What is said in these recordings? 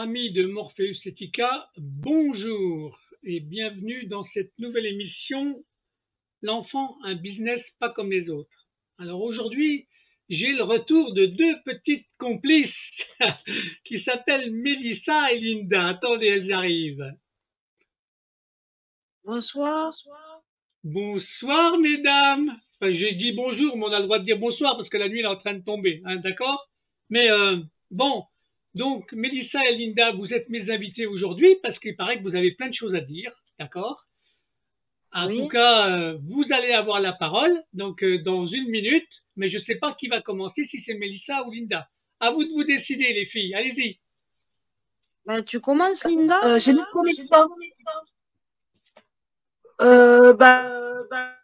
Amis de Morpheus Etica, bonjour et bienvenue dans cette nouvelle émission L'enfant, un business pas comme les autres. Alors aujourd'hui, j'ai le retour de deux petites complices qui s'appellent Mélissa et Linda. Attendez, elles arrivent. Bonsoir. Bonsoir mesdames. Enfin, j'ai dit bonjour, mais on a le droit de dire bonsoir parce que la nuit est en train de tomber, hein, d'accord? Mais bon, donc Mélissa et Linda, vous êtes mes invités aujourd'hui parce qu'il paraît que vous avez plein de choses à dire, d'accord? En tout Oui. cas, vous allez avoir la parole, donc dans une minute, mais je ne sais pas qui va commencer, si c'est Mélissa ou Linda. À vous de vous décider, les filles. Allez-y. Ben, tu commences, Linda? J'ai laissé Mélissa. Bah,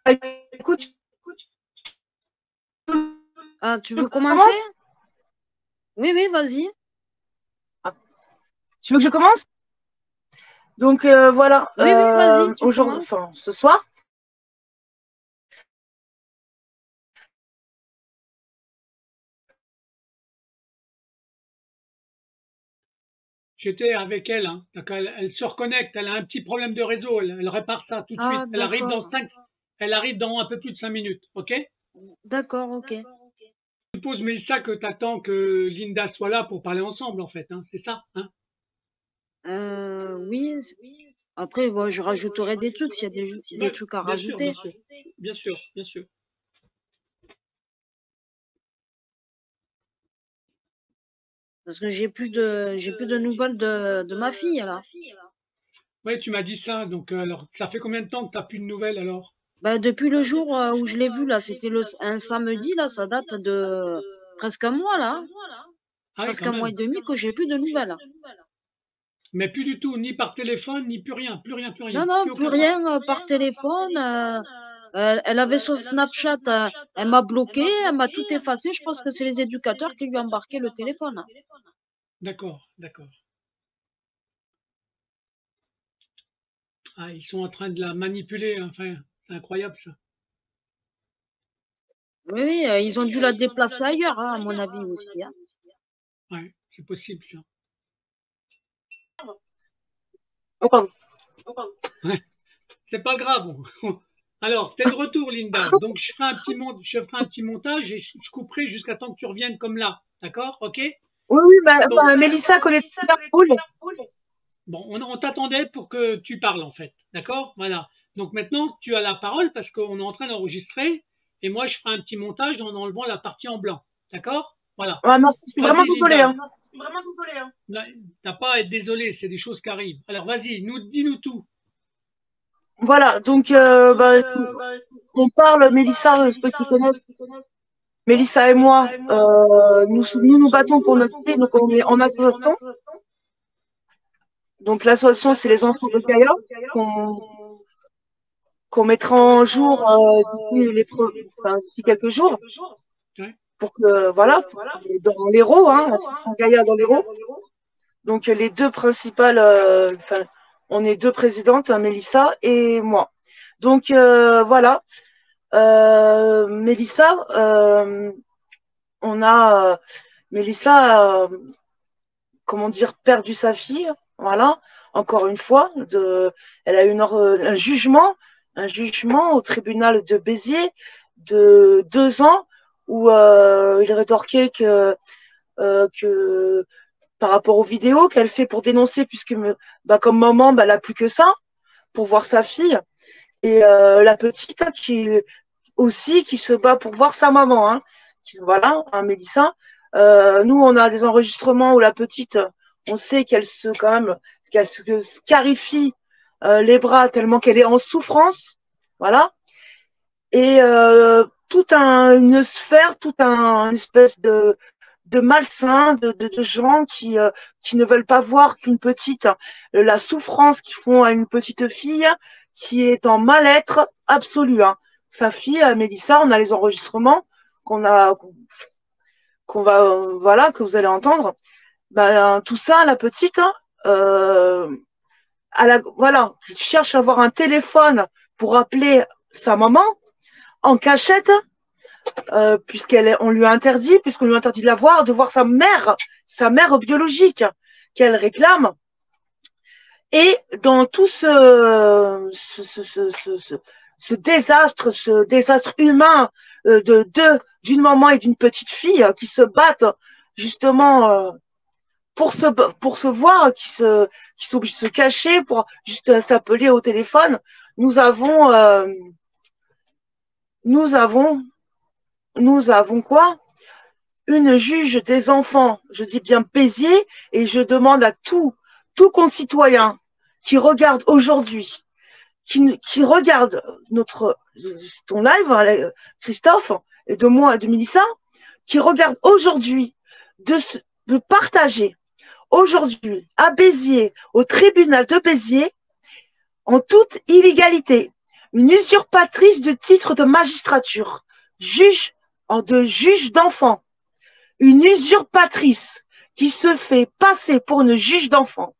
écoute, Ah, tu tu veux veux que je commencer? commence? Oui, oui, vas-y. Tu veux que je commence? Donc voilà, Oui, oui, vas-y, tu aujourd'hui, commences. enfin ce soir, J'étais avec elle, hein. Donc elle se reconnecte, elle a un petit problème de réseau, elle répare ça tout de suite. Ah, d'accord. Elle arrive dans un peu plus de 5 minutes, ok? D'accord, ok. Je suppose, Mélissa, que tu attends que Linda soit là pour parler ensemble, en fait, hein. C'est ça, hein? Oui. Après, bon, je rajouterai des trucs s'il y a des Ouais, trucs à bien sûr, rajouter. bien sûr. Bien sûr, bien sûr. Parce que j'ai plus de nouvelles de ma fille, là. Oui, tu m'as dit ça, donc alors, ça fait combien de temps que tu n'as plus de nouvelles alors? Ben, depuis le jour où je l'ai vue, là, c'était un samedi, là, ça date de presque un mois, là. Ah oui, Presque quand un mois même. et demi que j'ai plus de nouvelles. Mais plus du tout, ni par téléphone, ni plus rien, plus rien, plus Non, rien, non, plus plus aucun contact. rien par téléphone. Elle avait son Snapchat, elle m'a bloqué, elle m'a tout effacé. Je pense que c'est les éducateurs qui lui ont embarqué le téléphone. D'accord, d'accord. Ah, ils sont en train de la manipuler, hein. Enfin, c'est incroyable ça. Oui, oui, ils ont dû la déplacer ailleurs, hein, à mon avis aussi, hein. Ouais, c'est possible ça. oh, pardon. Ouais, c'est pas grave. Alors, t'es de retour, Linda. Donc, je ferai un petit montage et je couperai jusqu'à temps que tu reviennes comme là. D'accord? Ok? Oui, oui, Donc, Mélissa connaît très bien le rôle. bon, on t'attendait pour que tu parles en fait. D'accord? Voilà. Donc maintenant, tu as la parole parce qu'on est en train d'enregistrer et moi, je ferai un petit montage en enlevant la partie en blanc. D'accord? Voilà. Ah, merci, je suis vraiment Vas-y, désolée, Linda. hein. Là, t'as pas à être désolé, c'est des choses qui arrivent. Alors, vas-y, dis-nous tout. Voilà, donc on parle, Mélissa, ceux qui connaissent, Mélissa et moi, nous battons pour notre fille, donc on est en association. Donc l'association, c'est les enfants de Gaïa, qu'on qu'on mettra en jour d'ici quelques jours, Ouais. pour que voilà, dans l'Hérault, hein, l'association Gaïa dans l'Hérault. Donc les deux principales, on est deux présidentes, hein, Mélissa et moi. Donc voilà, Mélissa, on a Mélissa, comment dire, perdu sa fille, voilà, encore une fois, elle a eu un jugement au tribunal de Béziers de 2 ans où il rétorquait que par rapport aux vidéos qu'elle fait pour dénoncer, puisque comme maman, elle n'a plus que ça pour voir sa fille, et la petite qui se bat pour voir sa maman, hein. Voilà, hein, Mélissa. Nous, on a des enregistrements où la petite, on sait qu'elle se scarifie les bras tellement qu'elle est en souffrance. Voilà. Et une sphère, une espèce de malsains, de gens qui ne veulent pas voir qu'une petite, la souffrance qu'ils font à une petite fille qui est en mal-être absolu, hein. Sa fille, Mélissa, on a les enregistrements voilà, que vous allez entendre. Tout ça, la petite, hein, voilà, cherche à avoir un téléphone pour appeler sa maman en cachette, puisqu'on lui a interdit de la voir, de voir sa mère biologique, qu'elle réclame. Et dans tout ce désastre humain d'une maman et d'une petite fille qui se battent justement pour se voir, qui sont obligés de se cacher pour juste s'appeler au téléphone, nous avons quoi? Une juge des enfants, je dis bien Béziers, et je demande à tout concitoyen qui regarde aujourd'hui, qui regarde ton live, Christophe, et de moi et de Mélissa, qui regarde aujourd'hui de partager aujourd'hui à Béziers, au tribunal de Béziers, en toute illégalité, une usurpatrice de titre de magistrature, juge d'enfants, une usurpatrice qui se fait passer pour une juge d'enfants.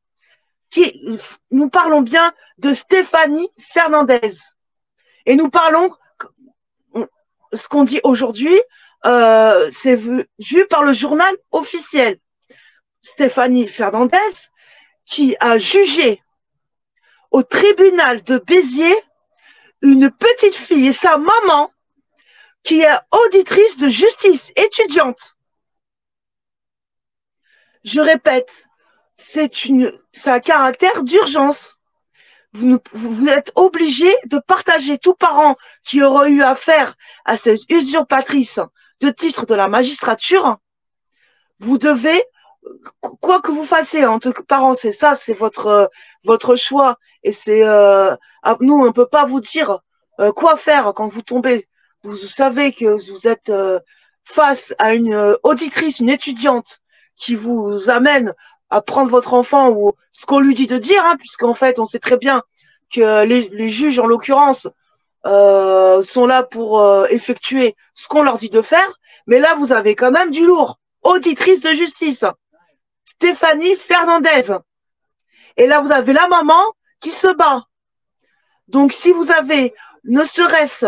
Nous parlons bien de Stéphanie Fernandez. Et nous parlons, ce qu'on dit aujourd'hui, c'est vu par le journal officiel. Stéphanie Fernandez, qui a jugé au tribunal de Béziers une petite fille et sa maman qui est auditrice de justice, étudiante. Je répète, c'est un caractère d'urgence. Vous êtes obligé de partager, tout parent qui aura eu affaire à cette usurpatrice de titre de la magistrature, vous devez, quoi que vous fassiez en tant que parent, c'est ça, c'est votre choix, et c'est nous, on ne peut pas vous dire quoi faire quand vous tombez. Vous savez que vous êtes face à une auditrice, une étudiante qui vous amène à prendre votre enfant ou ce qu'on lui dit de dire, hein, puisqu'en fait, on sait très bien que les juges, en l'occurrence, sont là pour effectuer ce qu'on leur dit de faire. Mais là, vous avez quand même du lourd. Auditrice de justice, Stéphanie Fernandez. Et là, vous avez la maman qui se bat. Donc, si vous avez, ne serait-ce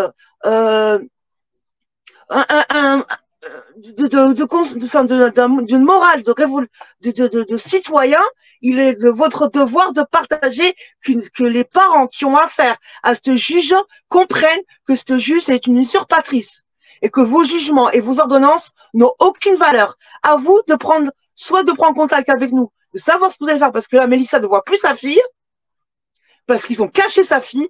d'une morale de citoyen, il est de votre devoir de partager que les parents qui ont affaire à ce juge comprennent que ce juge est une usurpatrice et que vos jugements et vos ordonnances n'ont aucune valeur. À vous de prendre contact avec nous, de savoir ce que vous allez faire, parce que là, Mélissa ne voit plus sa fille, parce qu'ils ont caché sa fille,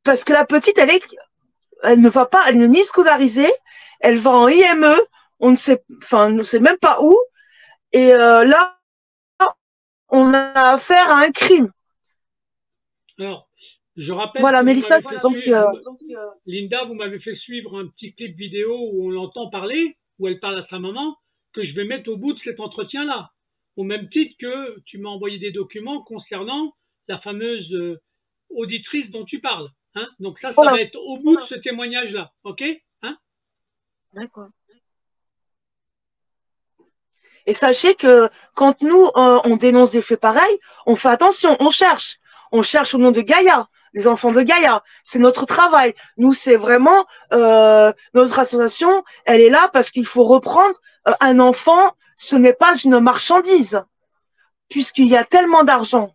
parce que la petite, elle ne va pas, elle n'est ni scolarisée, elle va en IME, on ne sait même pas où, et là, on a affaire à un crime. Alors, je rappelle. Voilà, Mélissa, Linda, vous m'avez fait suivre un petit clip vidéo où on l'entend parler, où elle parle à sa maman, que je vais mettre au bout de cet entretien-là. Au même titre que tu m'as envoyé des documents concernant la fameuse auditrice dont tu parles. Hein. Donc ça va être au bout de ce témoignage-là. OK, hein? D'accord. Et sachez que quand nous, on dénonce des faits pareils, on fait attention, on cherche au nom de Gaïa, les enfants de Gaïa. C'est notre travail. Nous, c'est vraiment notre association, elle est là parce qu'il faut reprendre un enfant, ce n'est pas une marchandise, puisqu'il y a tellement d'argent.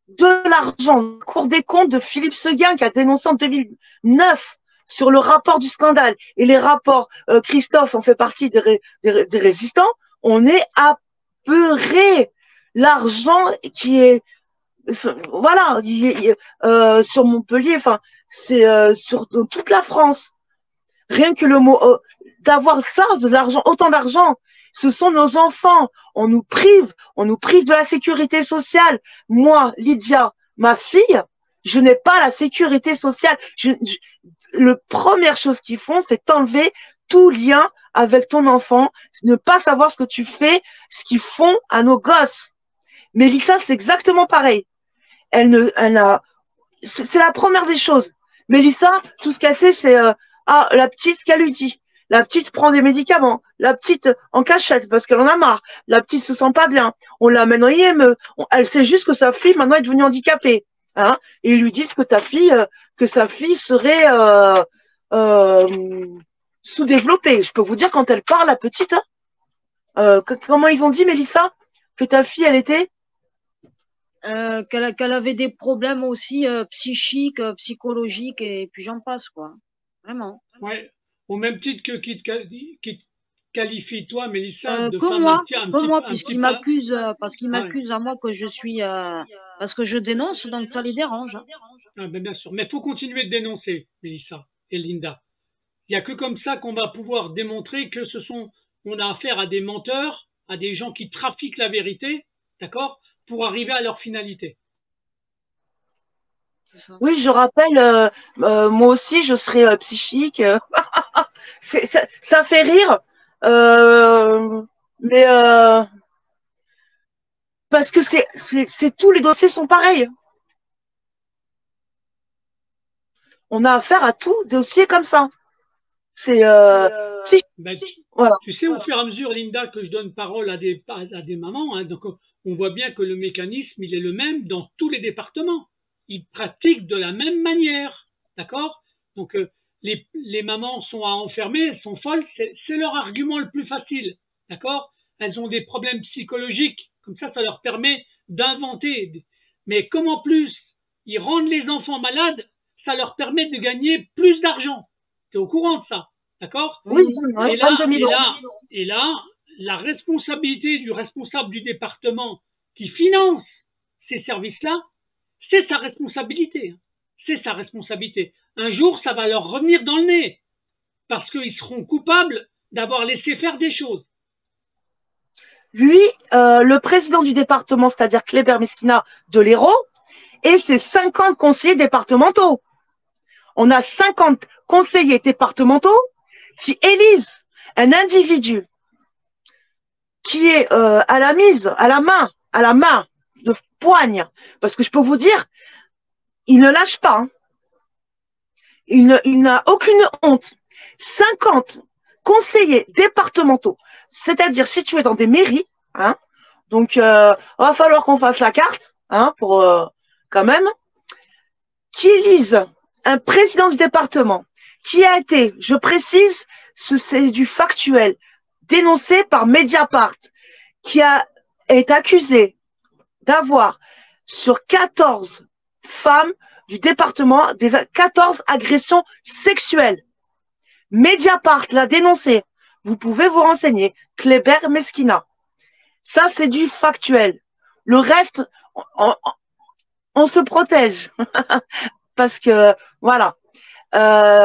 De l'argent, Cour des comptes de Philippe Seguin qui a dénoncé en 2009 sur le rapport du scandale. Et les rapports, Christophe en fait partie des résistants, on est apeuré. L'argent qui est, voilà, sur Montpellier, enfin, c'est dans toute la France. Rien que le mot d'avoir ça, de l'argent, autant d'argent, ce sont nos enfants. On nous prive de la sécurité sociale. Moi, Lydia, ma fille, je n'ai pas la sécurité sociale. La première chose qu'ils font, c'est t'enlever tout lien avec ton enfant, ne pas savoir ce que tu fais, ce qu'ils font à nos gosses. Mélissa, c'est exactement pareil. C'est la première des choses. Mélissa, tout ce qu'elle sait, c'est la petite, ce qu'elle lui dit. La petite prend des médicaments. La petite en cachette parce qu'elle en a marre. La petite se sent pas bien. On l'amène en IME. Elle sait juste que sa fille maintenant est devenue handicapée. Hein, et ils lui disent que sa fille serait sous-développée. Je peux vous dire quand elle parle, la petite, comment ils ont dit, Mélissa? que ta fille, elle était? Qu'elle avait des problèmes aussi psychiques, psychologiques, et puis j'en passe, quoi. Vraiment. Ouais. Au même titre que qui te qualifie, toi, Mélissa, de Comme femme moi, un puisqu'il petit peu. m'accuse, parce qu'il Ouais. m'accuse à moi que je suis, parce que je dénonce, donc ça les dérange. Ah, ben bien sûr. Mais il faut continuer de dénoncer, Mélissa et Linda. Il n'y a que comme ça qu'on va pouvoir démontrer que on a affaire à des menteurs, à des gens qui trafiquent la vérité, d'accord, pour arriver à leur finalité. Oui, je rappelle, moi aussi, je serais psychique. Ça fait rire, mais parce que tous les dossiers sont pareils. On a affaire à tout dossier comme ça. C'est psychique. Ben, Voilà. tu sais, au fur et à mesure, Linda, que je donne parole à des mamans, hein, donc on voit bien que le mécanisme, il est le même dans tous les départements. Ils pratiquent de la même manière, d'accord? Donc les mamans sont à enfermer, elles sont folles, c'est leur argument le plus facile, d'accord? Elles ont des problèmes psychologiques, comme ça leur permet d'inventer. Mais comme en plus, ils rendent les enfants malades, ça leur permet de gagner plus d'argent. Tu es au courant de ça, d'accord? Oui, Et 22 000 euros. là, la responsabilité du responsable du département qui finance ces services-là, c'est sa responsabilité. C'est sa responsabilité. Un jour, ça va leur revenir dans le nez parce qu'ils seront coupables d'avoir laissé faire des choses. Lui, le président du département, c'est-à-dire Kléber Meskina de l'Hérault, et ses 50 conseillers départementaux. On a 50 conseillers départementaux qui élisent un individu qui est à la main de poigne, parce que je peux vous dire, il ne lâche pas. Hein. Il n'a aucune honte. 50 conseillers départementaux, c'est-à-dire situés dans des mairies, hein, donc va falloir qu'on fasse la carte, hein, pour quand même, qui élisent un président du département qui a été, je précise, c'est du factuel, dénoncé par Mediapart, qui est accusé d'avoir sur 14 femmes du département des 14 agressions sexuelles. Mediapart l'a dénoncé. Vous pouvez vous renseigner. Kléber Meskina. Ça, c'est du factuel. Le reste, on se protège. Parce que, voilà.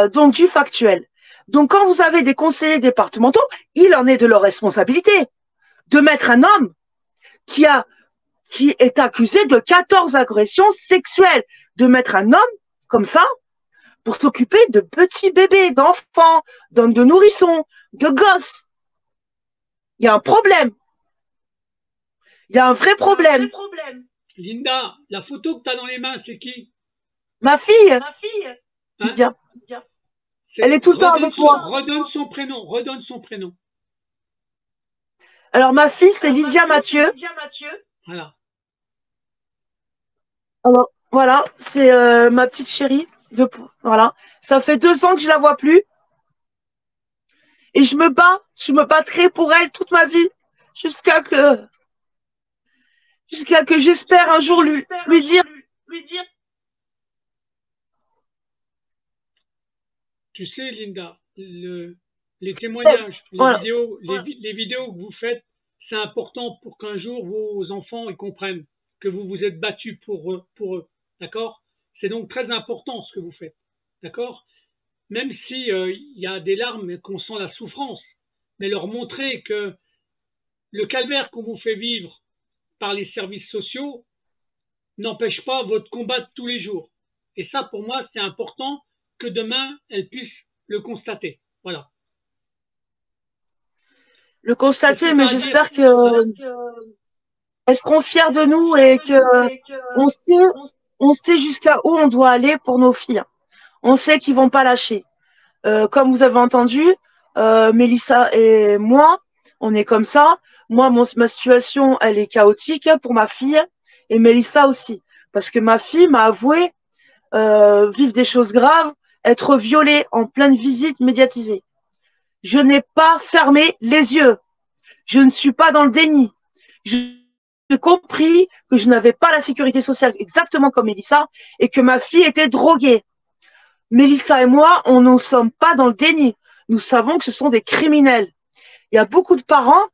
Donc, du factuel. Donc, quand vous avez des conseillers départementaux, il en est de leur responsabilité de mettre un homme qui est accusé de 14 agressions sexuelles, de mettre un homme comme ça pour s'occuper de petits bébés, d'enfants, d'hommes de nourrissons, de gosses. Il y a un problème. Il y a un vrai problème. Linda, la photo que tu as dans les mains, c'est qui? Ma fille. Hein? Lydia. Elle est tout le temps avec moi. Redonne son prénom. Alors, ma fille, c'est Lydia Mathieu. Voilà. Alors, voilà, c'est ma petite chérie. Voilà. Ça fait 2 ans que je la vois plus. Et je me battrai pour elle toute ma vie. Jusqu'à que j'espère un jour lui dire. Tu sais, Linda, les témoignages, les vidéos que vous faites, c'est important pour qu'un jour vos enfants ils comprennent que vous vous êtes battu pour eux, d'accord? C'est donc très important ce que vous faites, d'accord? Même si il y a des larmes et qu'on sent la souffrance, mais leur montrer que le calvaire qu'on vous fait vivre par les services sociaux n'empêche pas votre combat de tous les jours. Et ça, pour moi, c'est important que demain, elles puissent le constater. Voilà. Le constater, mais j'espère que elles seront fières de nous et que on sait jusqu'à où on doit aller pour nos filles. On sait qu'ils vont pas lâcher. Comme vous avez entendu, Mélissa et moi, on est comme ça. Moi, ma situation, elle est chaotique pour ma fille et Mélissa aussi. Parce que ma fille m'a avoué vivre des choses graves, être violée en pleine visite médiatisée. Je n'ai pas fermé les yeux. Je ne suis pas dans le déni. j'ai compris que je n'avais pas la sécurité sociale exactement comme Mélissa et que ma fille était droguée. Mélissa et moi, on ne sommes pas dans le déni. Nous savons que ce sont des criminels. Il y a beaucoup de parents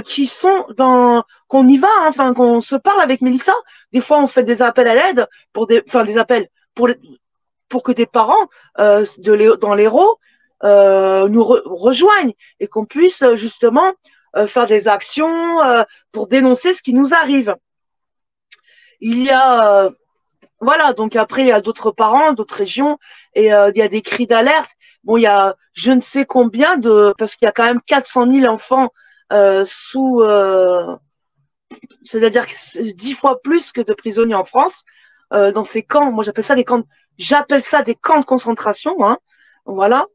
qui sont dans qu'on y va, hein, enfin qu'on se parle avec Mélissa. Des fois, on fait des appels à l'aide pour des appels pour que des parents dans l'Hérault nous rejoignent et qu'on puisse justement faire des actions pour dénoncer ce qui nous arrive. Il y a voilà, donc après il y a d'autres parents, d'autres régions et il y a des cris d'alerte. Bon, il y a je ne sais combien parce qu'il y a quand même 400 000 enfants c'est-à-dire 10 fois plus que de prisonniers en France dans ces camps. Moi, j'appelle ça des camps de concentration, hein, voilà,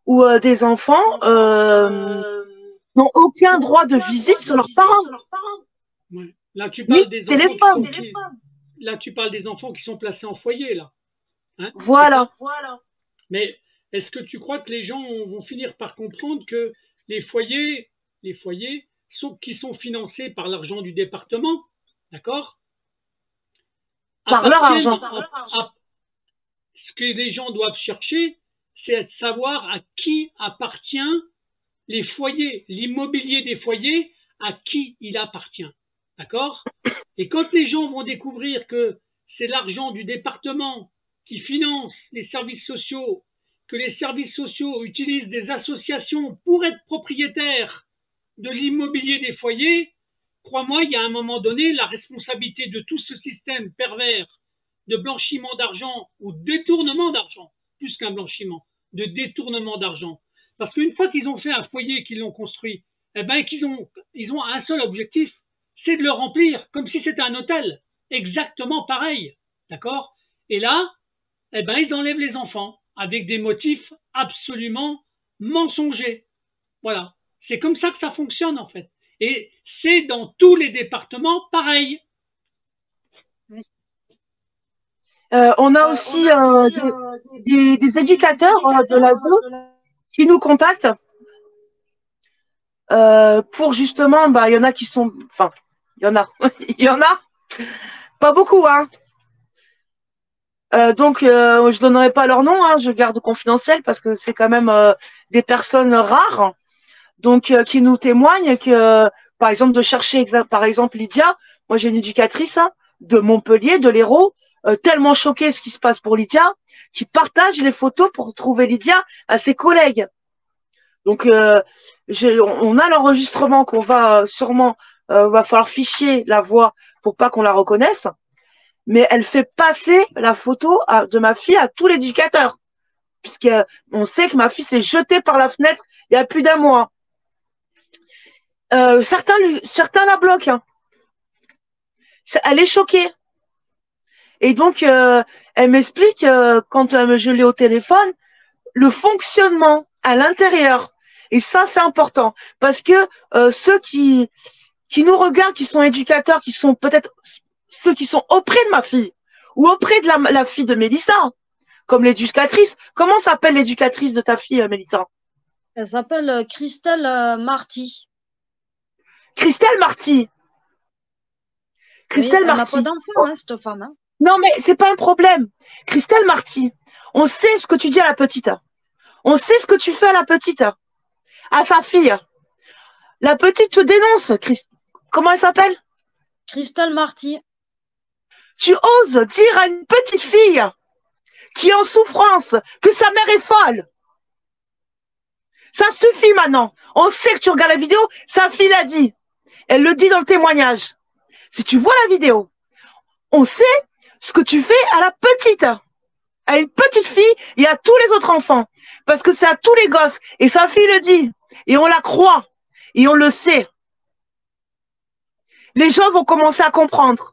où des enfants n'ont aucun droit de visite sur leurs parents. Ouais. Là, tu parles ni téléphone. Là, tu parles des enfants qui sont placés en foyer, là. Hein, voilà. Mais est-ce que tu crois que les gens vont finir par comprendre que les foyers qui sont financés par l'argent du département, d'accord? Par leur argent. Ce que les gens doivent chercher, c'est de savoir à qui appartient les foyers, l'immobilier des foyers, à qui il appartient. D'accord? Et quand les gens vont découvrir que c'est l'argent du département qui finance les services sociaux, que les services sociaux utilisent des associations pour être propriétaires de l'immobilier des foyers, crois-moi, il y a un moment donné, la responsabilité de tout ce système pervers de blanchiment d'argent ou détournement d'argent, plus qu'un blanchiment, de détournement d'argent. Parce qu'une fois qu'ils ont fait un foyer, qu'ils l'ont construit, eh ben, ils ont un seul objectif, c'est de le remplir, comme si c'était un hôtel. Exactement pareil. D'accord? Et là, eh ben, ils enlèvent les enfants avec des motifs absolument mensongers. Voilà. C'est comme ça que ça fonctionne, en fait. Et c'est dans tous les départements pareil. On a aussi des éducateurs de l'ASE qui nous contactent pour justement, il y en a qui sont, enfin, il y en a, pas beaucoup, hein. Donc, je donnerai pas leur nom, hein, je garde confidentiel parce que c'est quand même des personnes rares, donc qui nous témoignent que, par exemple, de chercher, par exemple, Lydia. Moi, j'ai une éducatrice de Montpellier, de l'Hérault, tellement choquée ce qui se passe pour Lydia, qui partage les photos pour trouver Lydia à ses collègues. Donc, on a l'enregistrement qu'on va sûrement, va falloir ficher la voix pour pas qu'on la reconnaisse. Mais elle fait passer la photo de ma fille à tous les éducateurs, puisqu'on sait que ma fille s'est jetée par la fenêtre il y a plus d'un mois. Certains la bloquent. Hein. Elle est choquée. Et donc, elle m'explique, quand je l'ai au téléphone, le fonctionnement à l'intérieur. Et ça, c'est important, parce que ceux qui nous regardent, qui sont éducateurs, qui sont peut-être ceux qui sont auprès de ma fille ou auprès de la fille de Mélissa, comme l'éducatrice. Comment s'appelle l'éducatrice de ta fille, Mélissa? Elle s'appelle Christelle Marty. Christelle Marty. Christelle Marty. Elle n'a pas d'enfant, hein, cette femme. Hein. Non, mais c'est pas un problème. Christelle Marty, on sait ce que tu dis à la petite. On sait ce que tu fais à la petite, à sa fille. La petite te dénonce. Comment elle s'appelle? Christelle Marty. Tu oses dire à une petite fille qui est en souffrance que sa mère est folle. Ça suffit maintenant. On sait que tu regardes la vidéo, sa fille l'a dit. Elle le dit dans le témoignage. Si tu vois la vidéo, on sait ce que tu fais à la petite. À une petite fille et à tous les autres enfants. Parce que c'est à tous les gosses. Et sa fille le dit. Et on la croit. Et on le sait. Les gens vont commencer à comprendre.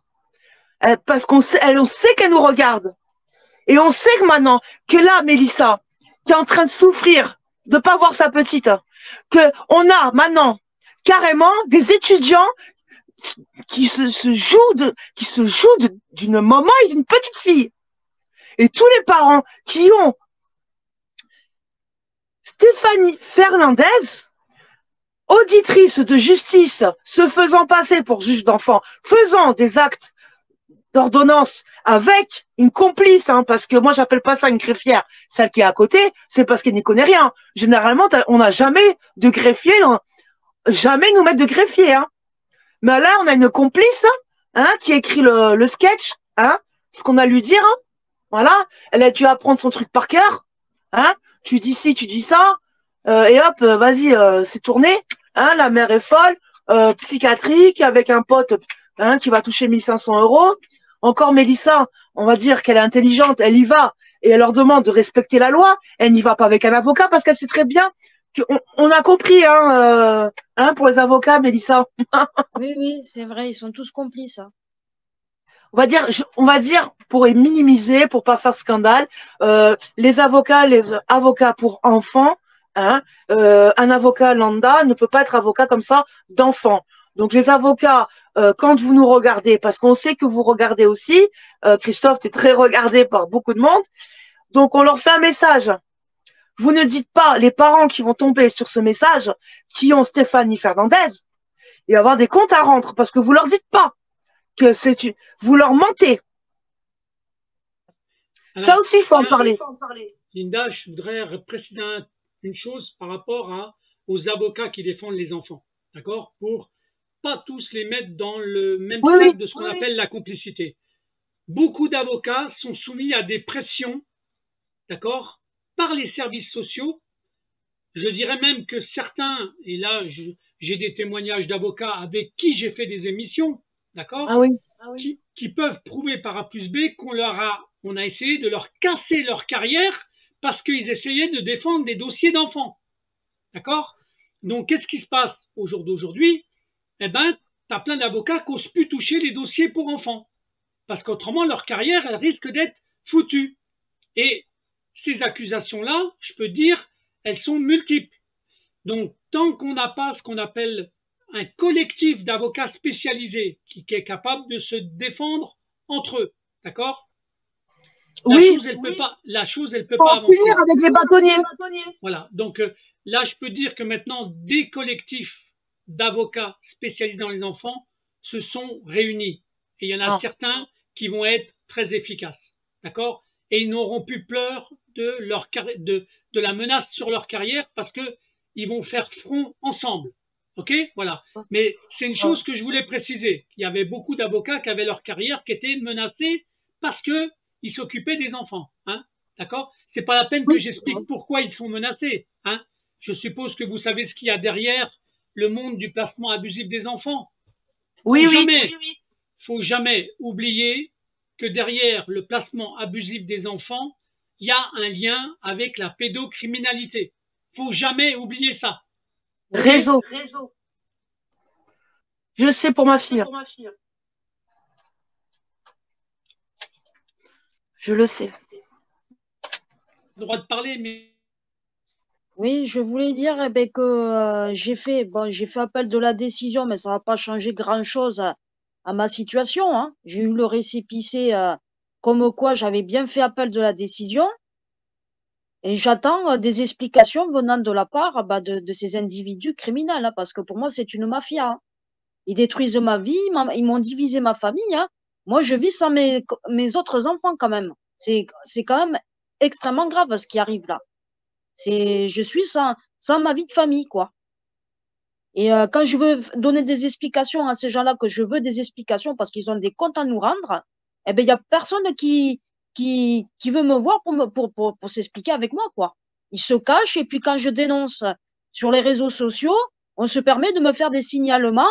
Parce on sait qu'elle nous regarde. Et on sait que maintenant, que là, Mélissa, qui est en train de souffrir, de ne pas voir sa petite, qu'on a maintenant carrément des étudiants qui se jouent d'une maman et d'une petite fille. Et tous les parents qui ont Stéphanie Fernandez auditrice de justice, se faisant passer pour juge d'enfant, faisant des actes d'ordonnance avec une complice, hein, parce que moi j'appelle pas ça une greffière, celle qui est à côté, c'est parce qu'elle n'y connaît rien. Généralement, on n'a jamais de greffier, jamais nous mettre de greffier. Hein. Mais là, on a une complice hein, qui écrit le sketch, hein, ce qu'on a à lui dire. Hein. Voilà, elle a dû apprendre son truc par cœur. Hein. Tu dis ci, tu dis ça, et hop, vas-y, c'est tourné. Hein, la mère est folle, psychiatrique, avec un pote hein, qui va toucher 1500 €. Encore Mélissa, on va dire qu'elle est intelligente, elle y va et elle leur demande de respecter la loi. Elle n'y va pas avec un avocat parce qu'elle sait très bien qu'on a compris hein, pour les avocats, Mélissa. Oui, oui, c'est vrai, ils sont tous complices. Hein. On va dire pour minimiser, pour pas faire scandale, les avocats pour enfants, hein, un avocat lambda ne peut pas être avocat comme ça d'enfant. Donc les avocats, quand vous nous regardez, parce qu'on sait que vous regardez aussi, Christophe, tu es très regardé par beaucoup de monde, donc on leur fait un message. Vous ne dites pas, les parents qui vont tomber sur ce message, qui ont Stéphanie Fernandez, il va y avoir des comptes à rendre, parce que vous leur dites pas que vous leur mentez. Alors, ça aussi, il faut en parler. Linda, je voudrais préciser une chose par rapport aux avocats qui défendent les enfants, d'accord, pour pas tous les mettre dans le même sac de ce qu'on appelle la complicité. Beaucoup d'avocats sont soumis à des pressions, d'accord, par les services sociaux. Je dirais même que certains, et là j'ai des témoignages d'avocats avec qui j'ai fait des émissions, d'accord, qui peuvent prouver par A plus B qu'on a essayé de leur casser leur carrière parce qu'ils essayaient de défendre des dossiers d'enfants, d'accord. Donc qu'est-ce qui se passe au jour d'aujourd'hui? Eh ben, tu as plein d'avocats qui n'osent plus toucher les dossiers pour enfants. Parce qu'autrement, leur carrière, elle risque d'être foutue. Et ces accusations-là, je peux dire, elles sont multiples. Donc, tant qu'on n'a pas ce qu'on appelle un collectif d'avocats spécialisés qui est capable de se défendre entre eux, d'accord? La chose, elle peut pas avancer. Finir avec les bâtonniers. Voilà. Donc, là, je peux dire que maintenant, des collectifs d'avocats spécialisés dans les enfants se sont réunis. Et il y en a certains qui vont être très efficaces. D'accord? Et ils n'auront plus peur de la menace sur leur carrière parce qu'ils vont faire front ensemble. Ok? Voilà. Mais c'est une chose que je voulais préciser. Il y avait beaucoup d'avocats qui avaient leur carrière qui était menacée parce qu'ils s'occupaient des enfants. Hein? D'accord? C'est pas la peine que j'explique pourquoi ils sont menacés. Hein? Je suppose que vous savez ce qu'il y a derrière le monde du placement abusif des enfants. Faut jamais oublier que derrière le placement abusif des enfants, il y a un lien avec la pédocriminalité. Faut jamais oublier ça. Réseau. Je sais pour ma fille. Je le sais. Le droit de parler, mais... Oui, je voulais dire que j'ai fait appel de la décision, mais ça va pas changer grand-chose à ma situation. Hein. J'ai eu le récépissé comme quoi j'avais bien fait appel de la décision. Et j'attends des explications venant de la part de ces individus criminels, hein, parce que pour moi, c'est une mafia. Hein. Ils détruisent ma vie, ils m'ont divisé ma famille. Hein. Moi, je vis sans mes autres enfants quand même. C'est quand même extrêmement grave ce qui arrive là. Je suis sans ma vie de famille, quoi. Et quand je veux donner des explications à ces gens-là, que je veux des explications parce qu'ils ont des comptes à nous rendre, eh ben, il y a personne qui veut me voir pour s'expliquer avec moi, quoi. Ils se cachent et puis quand je dénonce sur les réseaux sociaux, on se permet de me faire des signalements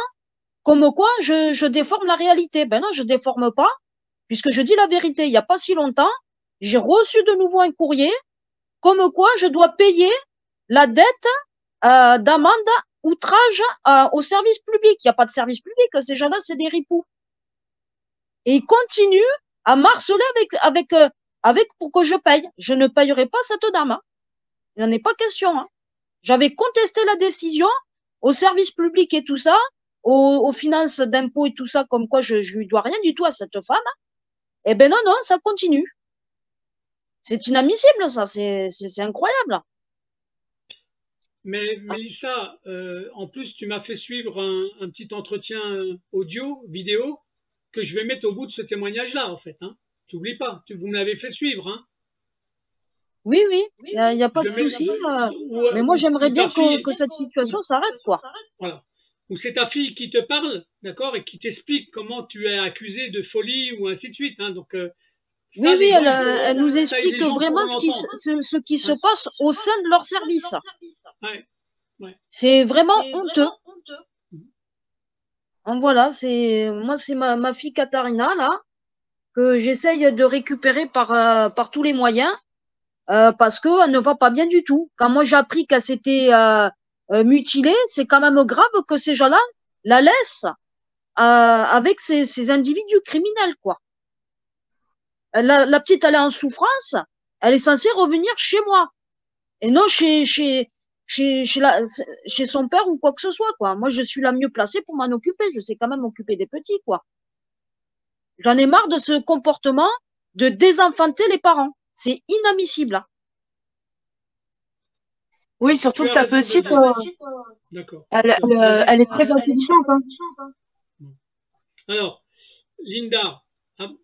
comme quoi je déforme la réalité. Ben non, je déforme pas, puisque je dis la vérité. Il n'y a pas si longtemps, j'ai reçu de nouveau un courrier comme quoi je dois payer la dette d'amende outrage au service public. Il n'y a pas de service public, ces gens-là, c'est des ripoux. Et ils continuent à marceler avec pour que je paye. Je ne payerai pas cette dame. Hein. Il n'en est pas question. Hein. J'avais contesté la décision au service public et tout ça, aux finances d'impôts et tout ça, comme quoi je lui dois rien du tout à cette femme. Hein. Eh ben non, ça continue. C'est inadmissible, ça. C'est incroyable. Mais Mélissa, en plus, tu m'as fait suivre un petit entretien audio, vidéo, que je vais mettre au bout de ce témoignage-là, en fait. Hein. T'oublies pas, vous me l'avez fait suivre. Hein. Oui, oui, il n'y a pas de souci. Mais moi, j'aimerais bien que cette situation s'arrête, quoi. Voilà. Ou c'est ta fille qui te parle, d'accord, et qui t'explique comment tu es accusé de folie ou ainsi de suite. Hein. Donc, oui, oui, elle nous explique vraiment ce qui se passe au sein de leur service. Ouais, ouais. C'est vraiment honteux. Donc voilà, moi c'est ma fille Katharina là que j'essaye de récupérer par tous les moyens parce que elle ne va pas bien du tout. Quand moi j'ai appris qu'elle s'était mutilée, c'est quand même grave que ces gens-là la laissent avec ces individus criminels quoi. La petite elle est en souffrance, elle est censée revenir chez moi et non chez son père ou quoi que ce soit quoi. Moi je suis la mieux placée pour m'en occuper, je sais quand même m'occuper des petits quoi. J'en ai marre de ce comportement de désenfanter les parents. C'est inadmissible. Hein. Oui, surtout que ta petite, elle est très intelligente. Hein. Alors, Linda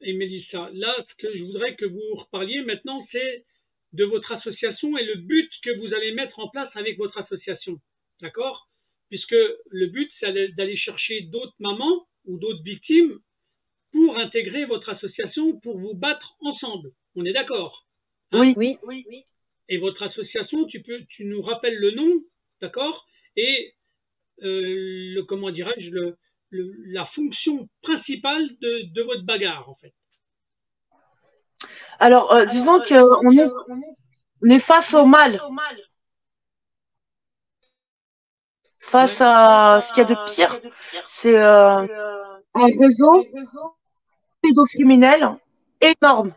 et Mélissa, là, ce que je voudrais que vous reparliez maintenant, c'est de votre association et le but que vous allez mettre en place avec votre association. D'accord? Puisque le but, c'est d'aller chercher d'autres mamans ou d'autres victimes pour intégrer votre association, pour vous battre ensemble. On est d'accord? Hein? Oui. Et votre association, tu nous rappelles le nom, d'accord? Et comment dirais-je, la fonction principale de votre bagarre, en fait. Alors, disons qu'on est face au mal. Face à ce qu'il y a de pire, c'est un réseau pédocriminel énorme.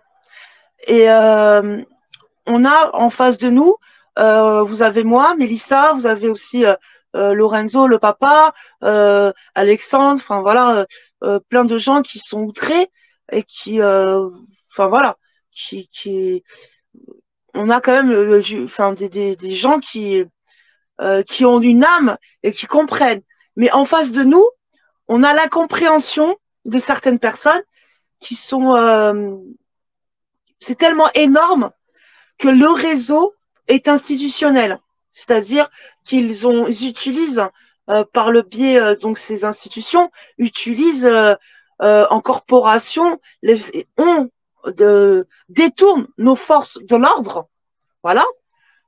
Et on a en face de nous, vous avez moi, Mélissa, vous avez aussi Lorenzo, le papa, Alexandre, enfin voilà, plein de gens qui sont outrés et qui, enfin voilà, on a quand même, enfin des gens qui ont une âme et qui comprennent. Mais en face de nous, on a l'incompréhension de certaines personnes qui sont, c'est tellement énorme que le réseau est institutionnel, c'est-à-dire qu'ils utilisent par le biais donc ces institutions utilisent en corporation détournent nos forces de l'ordre, voilà.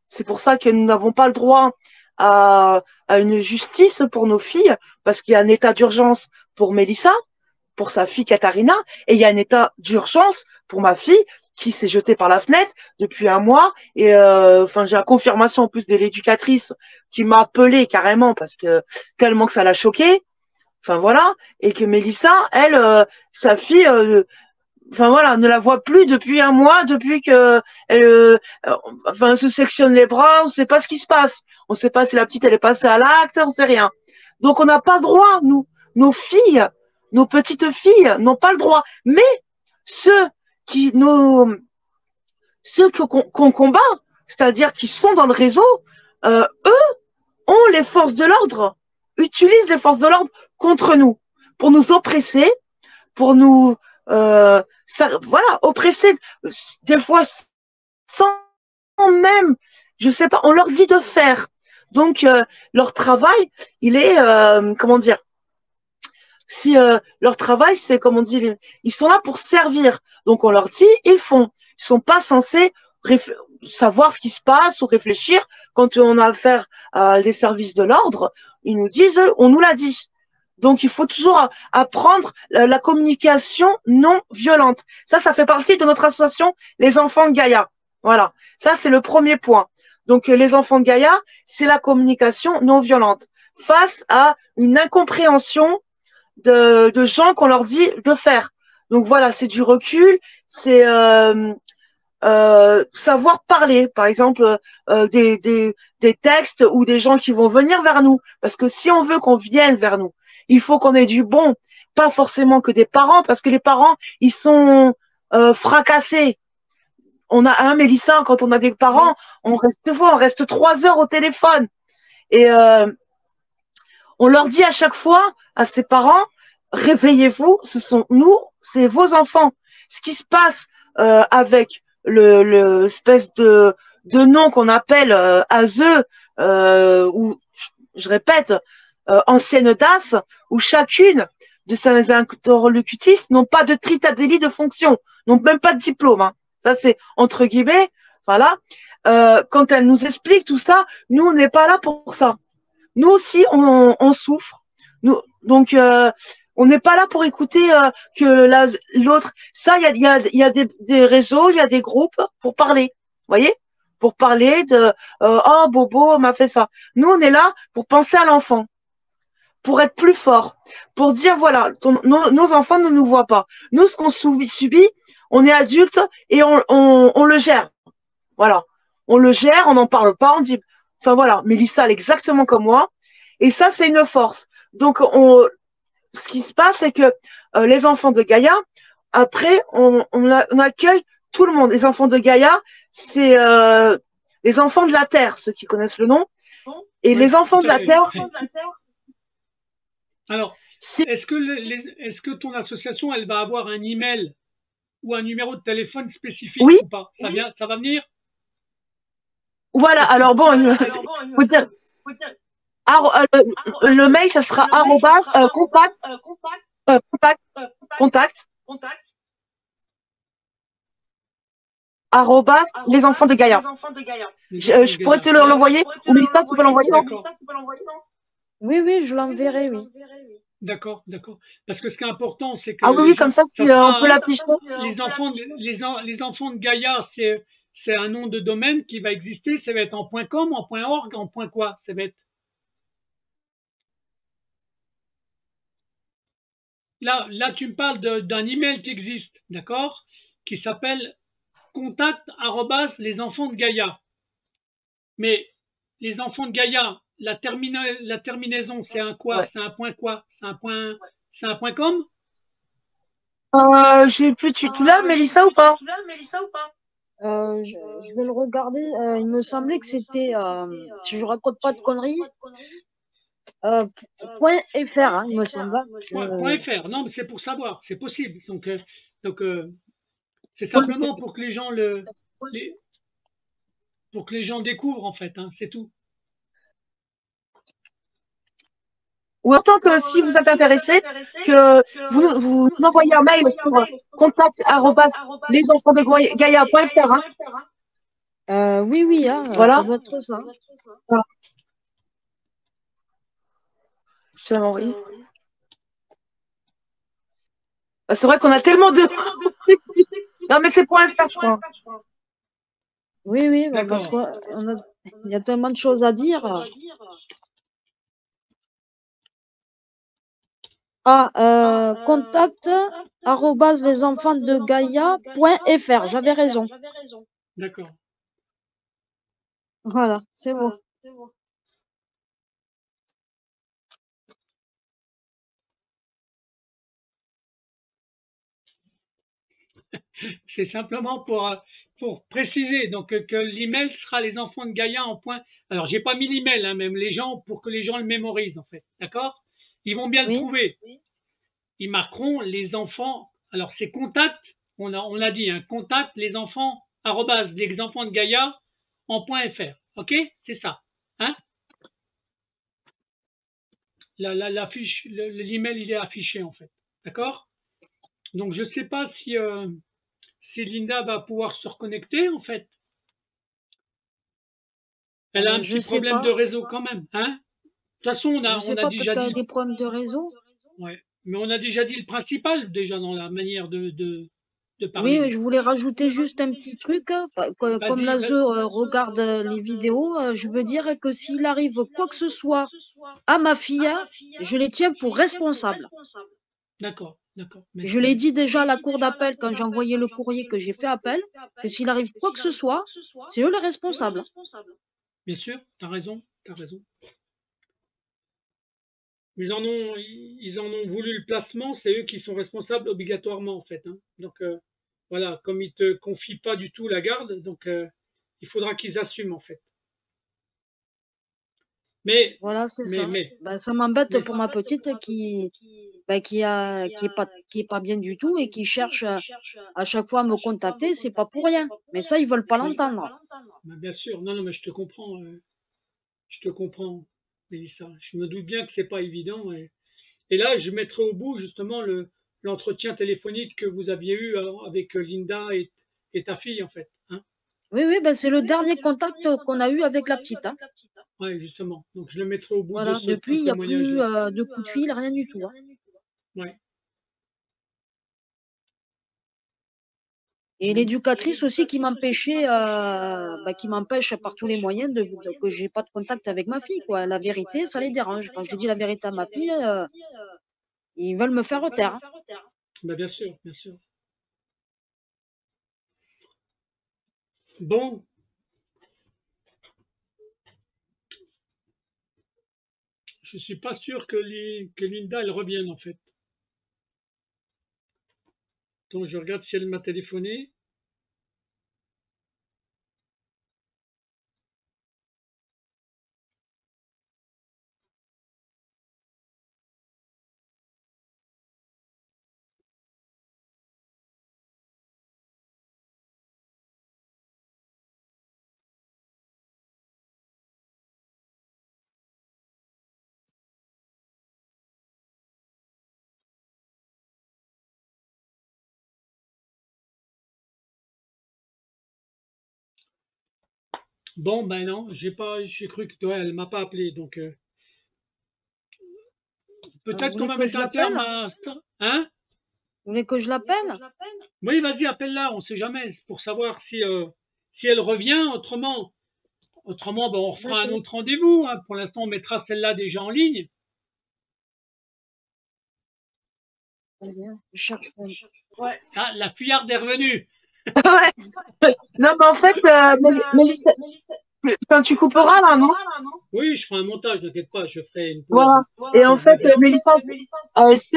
C'est pour ça que nous n'avons pas le droit à une justice pour nos filles, parce qu'il y a un état d'urgence pour Mélissa, pour sa fille Katharina, et il y a un état d'urgence pour ma fille qui s'est jetée par la fenêtre depuis un mois. Et enfin, j'ai la confirmation en plus de l'éducatrice qui m'a appelée carrément parce que tellement que ça l'a choquée. Enfin voilà, et que Mélissa, elle, sa fille, enfin voilà, ne la voit plus depuis un mois, depuis que elle se sectionne les bras, on ne sait pas ce qui se passe. On ne sait pas si la petite elle est passée à l'acte, on ne sait rien. Donc on n'a pas le droit, nous, nos filles, nos petites filles n'ont pas le droit. Mais ceux qu'on combat, c'est-à-dire qui sont dans le réseau, eux ont les forces de l'ordre, utilisent les forces de l'ordre contre nous, pour nous oppresser, pour nous voilà, oppresser, des fois sans même, je sais pas, on leur dit de faire. Donc leur travail, il est comment dire, si leur travail, c'est comme on dit, ils sont là pour servir. Donc on leur dit, ils font. Ils sont pas censés savoir ce qui se passe ou réfléchir. Quand on a affaire à des services de l'ordre, ils nous disent, on nous l'a dit. Donc il faut toujours apprendre la communication non violente. Ça fait partie de notre association Les Enfants de Gaïa. Voilà, ça c'est le premier point. Donc les Enfants de Gaïa, c'est la communication non violente face à une incompréhension de gens qu'on leur dit de faire. Donc voilà, c'est du recul, c'est savoir parler, par exemple des textes ou des gens qui vont venir vers nous. Parce que si on veut qu'on vienne vers nous, il faut qu'on ait du bon, pas forcément que des parents, parce que les parents, ils sont fracassés. On a Mélissa, quand on a des parents, on reste 3 heures au téléphone. Et on leur dit à chaque fois à ses parents, réveillez-vous, ce sont nous, c'est vos enfants. Ce qui se passe avec le espèce de nom qu'on appelle ASE, ou je répète, ancienne DAS, où chacune de ces interlocutrices n'ont pas de tritadélie de fonction, n'ont même pas de diplôme. Hein. Ça, c'est entre guillemets, voilà. Quand elles nous expliquent tout ça, nous, on n'est pas là pour ça. Nous aussi, on souffre. Nous, donc, on n'est pas là pour écouter que l'autre. Ça, il y a des réseaux, il y a des groupes pour parler. Vous voyez, pour parler de oh Bobo m'a fait ça. Nous, on est là pour penser à l'enfant, pour être plus fort, pour dire voilà, nos enfants ne nous voient pas. Nous, ce qu'on subit, on est adulte et on le gère. Voilà, on le gère, on n'en parle pas, on dit. Enfin voilà, Mélissa, elle est exactement comme moi. Et ça, c'est une force. Donc, ce qui se passe, c'est que les enfants de Gaïa, après, on accueille tout le monde. Les enfants de Gaïa, c'est les enfants de la Terre, ceux qui connaissent le nom. Et Oui, les enfants de la Terre. Alors, est-ce que ton association, elle va avoir un email ou un numéro de téléphone spécifique Oui. ou pas? Ça va venir? Voilà, alors bon, faut dire, le mail, ça sera arrobas, contact, arrobas, les enfants de Gaïa. Je pourrais te l'envoyer, ou Mélissa, tu peux l'envoyer, non? Oui, oui, je l'enverrai, oui. D'accord, d'accord. Parce que ce qui est important, c'est que Ah oui, oui, comme ça, si on peut l'afficher. les enfants de Gaïa, c'est un nom de domaine qui va exister. Ça va être en .com, en .org, en .quoi? Ça va être. Là, tu me parles d'un email qui existe, d'accord? Qui s'appelle contact @ les enfants de Gaïa. Mais les enfants de Gaïa, la terminaison, c'est un quoi? Ouais. C'est un point quoi? C'est un point com? J'ai plus, tu l'as, Mélissa, ou pas? Je vais le regarder. Il me semblait que c'était, si je raconte pas de conneries, point .fr, hein, il me semble. Point .fr. Non, mais c'est pour savoir. C'est possible. Donc c'est simplement pour que les gens pour que les gens découvrent en fait. Hein, c'est tout. Ou autant que si vous êtes intéressé, que vous nous envoyez un mail sur contact @ lesenfantsdegaia.fr. Hein. Oui, oui, hein, Voilà. ça doit être ça. Voilà. Je te l'ai envoyé. C'est vrai qu'on a tellement de. Non, mais c'est .fr, je crois. Oui, oui, bah, parce qu'il y a tellement de choses à dire. Contact @ lesenfantsdegaia.fr. J'avais raison. D'accord. Voilà, c'est bon. C'est simplement pour préciser donc que l'email sera les enfants de Gaïa en point. Alors j'ai pas mis l'email, hein, même les gens pour que les gens le mémorisent en fait, d'accord? Ils vont bien le trouver. Ils marqueront les enfants. Alors c'est contact, on a dit hein, contact les enfants @ les enfants de Gaïa en .fr, ok? C'est ça, hein? L'affiche, l'email il est affiché en fait, d'accord? Donc je sais pas si Linda va pouvoir se reconnecter en fait. Elle a un petit problème de réseau quand même, hein? De toute façon, on a déjà dit. Des problèmes de réseau. Ouais, mais on a déjà dit le principal déjà dans la manière de parler. Oui, je voulais rajouter juste un petit truc. Comme l'ASE regarde les vidéos, je veux dire que s'il arrive quoi que ce soit à ma fille, je les tiens pour responsables. D'accord, d'accord. Je l'ai dit déjà à la cour d'appel quand j'ai envoyé le courrier que j'ai fait appel, que s'il arrive quoi que ce soit, c'est eux les responsables. Bien sûr, t'as raison, t'as raison. Ils en ont voulu le placement, c'est eux qui sont responsables obligatoirement en fait. Hein. Donc voilà, comme ils te confient pas du tout la garde, donc il faudra qu'ils assument en fait. Mais, Voilà, c'est ça. mais, Ben, ça m'embête mais, pour ma petite qui est pas bien du tout et qui cherche à chaque fois à me contacter, c'est pas pour rien. Mais ça, ils veulent pas mais, l'entendre. mais bien sûr, non, non, mais je te comprends, Mélissa. Je me doute bien que c'est pas évident. Et là, je mettrai au bout justement l'entretien téléphonique que vous aviez eu avec Linda et ta fille, en fait. Hein. Oui, oui, ben, c'est le dernier contact qu'on a eu avec la petite, hein. Ouais, justement. Donc, je le mettrai au bout de Voilà, ce depuis, il n'y a plus témoignage-là. de coups de fil, rien du tout, hein. Ouais. Et Bon. l'éducatrice aussi qui m'empêche par tous les moyens que j'ai pas de contact avec ma fille, quoi. La vérité, ça les dérange. Quand je dis la vérité à ma fille, ils veulent me faire taire, hein. Bah, bien sûr, bien sûr. Bon, je suis pas sûr que Linda, elle revienne, en fait. Donc, je regarde si elle m'a téléphoné. Bon, ben non, j'ai cru que ouais, elle m'a pas appelé, donc Vous peut-être qu'on voulez va que mettre je un terme l'appelle? à ça. Hein? Vous voulez que je l'appelle? Oui, vas-y, appelle-la, on sait jamais, pour savoir si elle revient. Autrement, ben, on refera un D'accord. autre rendez-vous. Hein. Pour l'instant, on mettra celle-là déjà en ligne. Très bien. Je cherche. Ouais. Ah, la fuyarde est revenue. Ouais. Non, mais en fait, Mélissa, quand tu couperas là, non? Oui, je ferai un montage, t'inquiète pas, je ferai une pause. Voilà. Et en fait, Mélissa, ASC,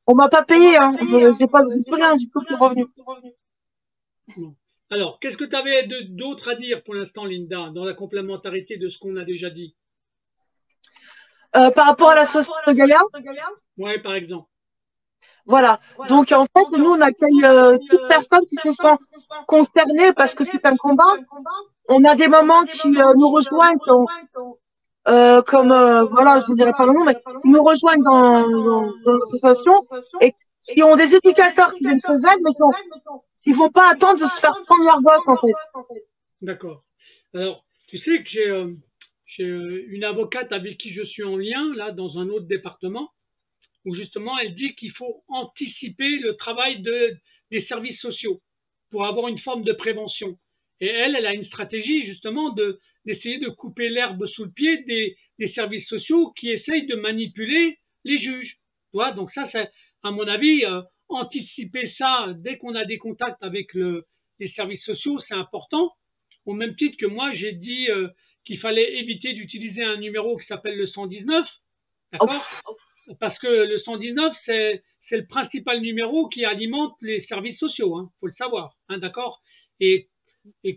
on m'a pas payé, hein. J'ai plus rien du tout qui est revenu. Bon. Alors, qu'est-ce que tu avais d'autre à dire pour l'instant, Linda, dans la complémentarité de ce qu'on a déjà dit? Par rapport à la société de Gaïa, Oui, par exemple. voilà. Donc, en fait, nous, on accueille toute personne qui se sent concernée parce que c'est un combat. On a des mamans qui nous rejoignent, comme, voilà, je ne dirais pas le nom, mais qui nous rejoignent dans l'association et qui ont des éducateurs qui viennent chez elles, mais qui vont pas attendre de se faire prendre leur gosse, en fait. D'accord. Alors, tu sais que j'ai une avocate avec qui je suis en lien, là, dans un autre département, où justement elle dit qu'il faut anticiper le travail des services sociaux pour avoir une forme de prévention. Et elle a une stratégie justement d'essayer de couper l'herbe sous le pied des services sociaux qui essayent de manipuler les juges. Tu vois, donc ça, c'est, à mon avis, anticiper ça dès qu'on a des contacts avec les services sociaux, c'est important. Au même titre que moi, j'ai dit qu'il fallait éviter d'utiliser un numéro qui s'appelle le 119, d'accord? Oh, Parce que le 119, c'est le principal numéro qui alimente les services sociaux, hein, faut le savoir, hein, d'accord. Et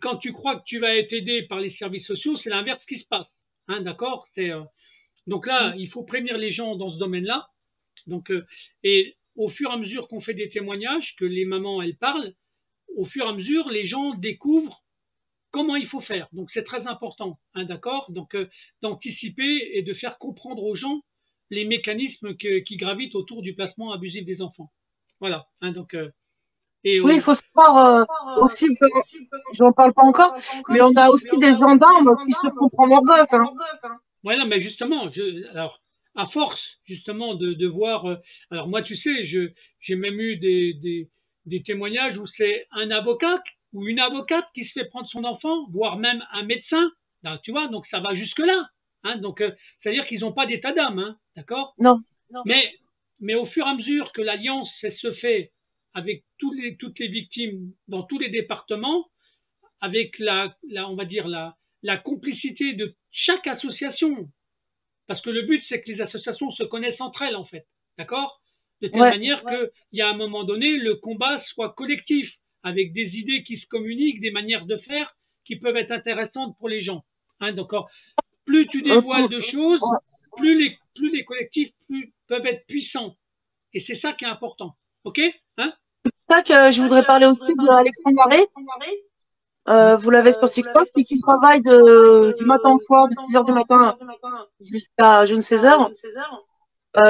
quand tu crois que tu vas être aidé par les services sociaux, c'est l'inverse qui se passe, hein, d'accord. Donc là, il faut prévenir les gens dans ce domaine-là. Donc et au fur et à mesure qu'on fait des témoignages, que les mamans elles parlent, au fur et à mesure, les gens découvrent comment il faut faire. Donc c'est très important, hein, d'accord. Donc d'anticiper et de faire comprendre aux gens les mécanismes qui gravitent autour du placement abusif des enfants. Voilà. Hein, donc et oui, il faut savoir aussi, j'en parle pas encore, mais on a aussi des gendarmes qui se font prendre leur gosse, hein. voilà, mais justement, alors à force justement de voir, alors moi tu sais, j'ai même eu des témoignages où c'est un avocat ou une avocate qui se fait prendre son enfant, voire même un médecin, là, tu vois, donc ça va jusque là. Hein, donc c'est-à-dire qu'ils n'ont pas d'état d'âme, hein, d'accord. Non. Mais, mais au fur et à mesure que l'alliance se fait avec toutes les victimes dans tous les départements, avec on va dire la complicité de chaque association, parce que le but c'est que les associations se connaissent entre elles en fait, d'accord. De telle Ouais. manière qu'il y a un moment donné le combat soit collectif, avec des idées qui se communiquent, des manières de faire qui peuvent être intéressantes pour les gens. Hein, donc plus tu dévoiles de ouais. choses, plus les collectifs peuvent être puissants. Et c'est ça qui est important. OK? Hein? C'est ça que je voudrais parler aussi de Alexandre Larrey. Vous l'avez sur TikTok, qui travaille du matin au soir, de 6 heures du matin jusqu'à je ne sais 16 heures,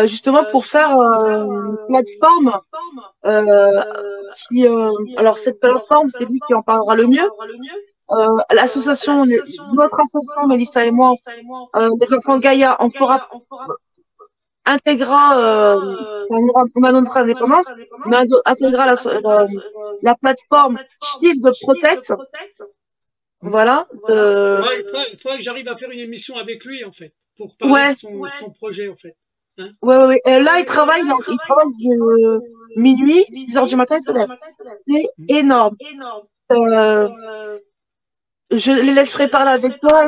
justement pour faire une plateforme alors cette plateforme, c'est lui qui en parlera le mieux. L'association, notre association, Mélissa et moi, les enfants de Gaïa, on fera intégrera, on a notre indépendance, mais intégrera la plateforme Shield Protect. Voilà. Ouais, il faudrait que j'arrive à faire une émission avec lui, en fait, pour parler de son projet, en fait. Hein? Ouais. Et là, il travaille minuit, 6 heures du matin, il se lève. C'est énorme. Je les laisserai parler avec toi.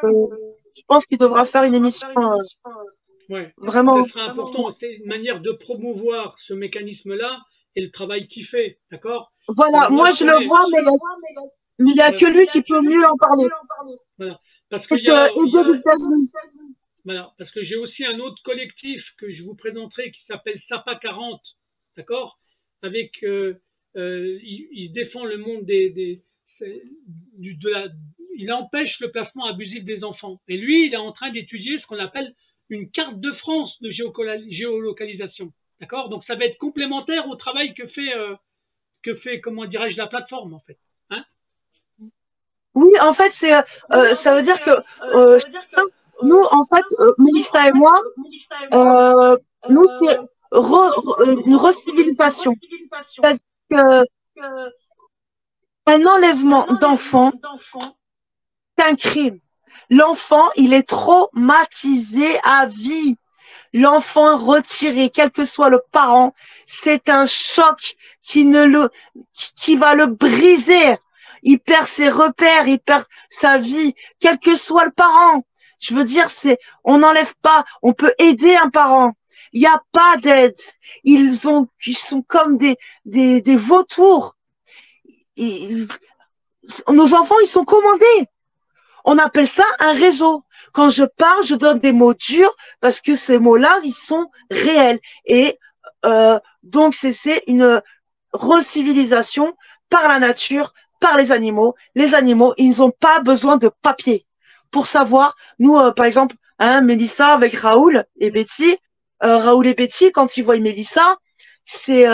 Je pense qu'il devra faire une émission. Vraiment. Ça sera important. C'est une manière de promouvoir ce mécanisme-là et le travail qu'il fait. D'accord? Voilà. Alors, moi, je le vois, mais il n'y a que lui qui peut mieux en parler. Voilà. Parce que j'ai aussi un autre collectif que je vous présenterai qui s'appelle SAPA 40. D'accord? Avec, il défend le monde il empêche le placement abusif des enfants. Et lui, il est en train d'étudier ce qu'on appelle une carte de France de géolocalisation. D'accord? Donc, ça va être complémentaire au travail que fait, comment dirais-je, la plateforme, en fait. Hein? Oui, en fait, ça veut dire que nous, en fait, Mélissa et moi, nous, c'est une recivilisation. C'est-à-dire qu'un enlèvement d'enfant, c'est un crime. L'enfant, il est traumatisé à vie. L'enfant retiré, quel que soit le parent, c'est un choc qui va le briser. Il perd ses repères, il perd sa vie, quel que soit le parent. Je veux dire, on n'enlève pas, on peut aider un parent. Il n'y a pas d'aide. Ils sont comme des vautours. Nos enfants, ils sont commandés. On appelle ça un réseau. Quand je parle, je donne des mots durs parce que ces mots-là, ils sont réels. Et donc, c'est une recivilisation par la nature, par les animaux. Les animaux, ils n'ont pas besoin de papier pour savoir. Nous, par exemple, Mélissa avec Raoul et Betty, quand ils voient Mélissa, c'est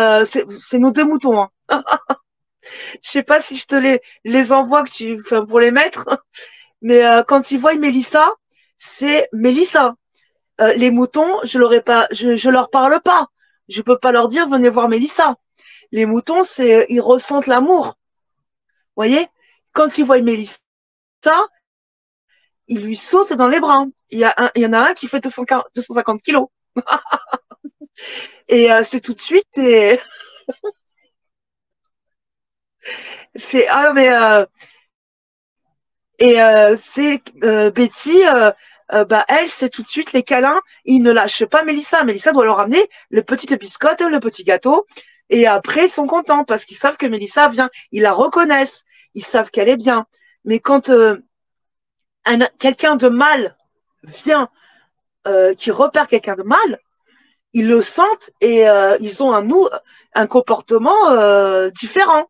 nos deux moutons. Hein. Je sais pas si je te les envoie pour les mettre, mais quand ils voient Mélissa, c'est Mélissa. Les moutons, je leur parle pas. Je peux pas leur dire venez voir Mélissa. Les moutons, ils ressentent l'amour. Vous voyez, quand ils voient Mélissa, ils lui sautent dans les bras. Il y en a un qui fait 250 kilos. Et c'est tout de suite. C'est Betty. Elle, c'est tout de suite les câlins. Ils ne lâchent pas Mélissa. Mélissa doit leur ramener le petit biscotte, le petit gâteau. Et après, ils sont contents parce qu'ils savent que Mélissa vient. Ils la reconnaissent. Ils savent qu'elle est bien. Mais quand quelqu'un de mal vient, qui repère quelqu'un de mal, ils le sentent et ils ont un comportement différent.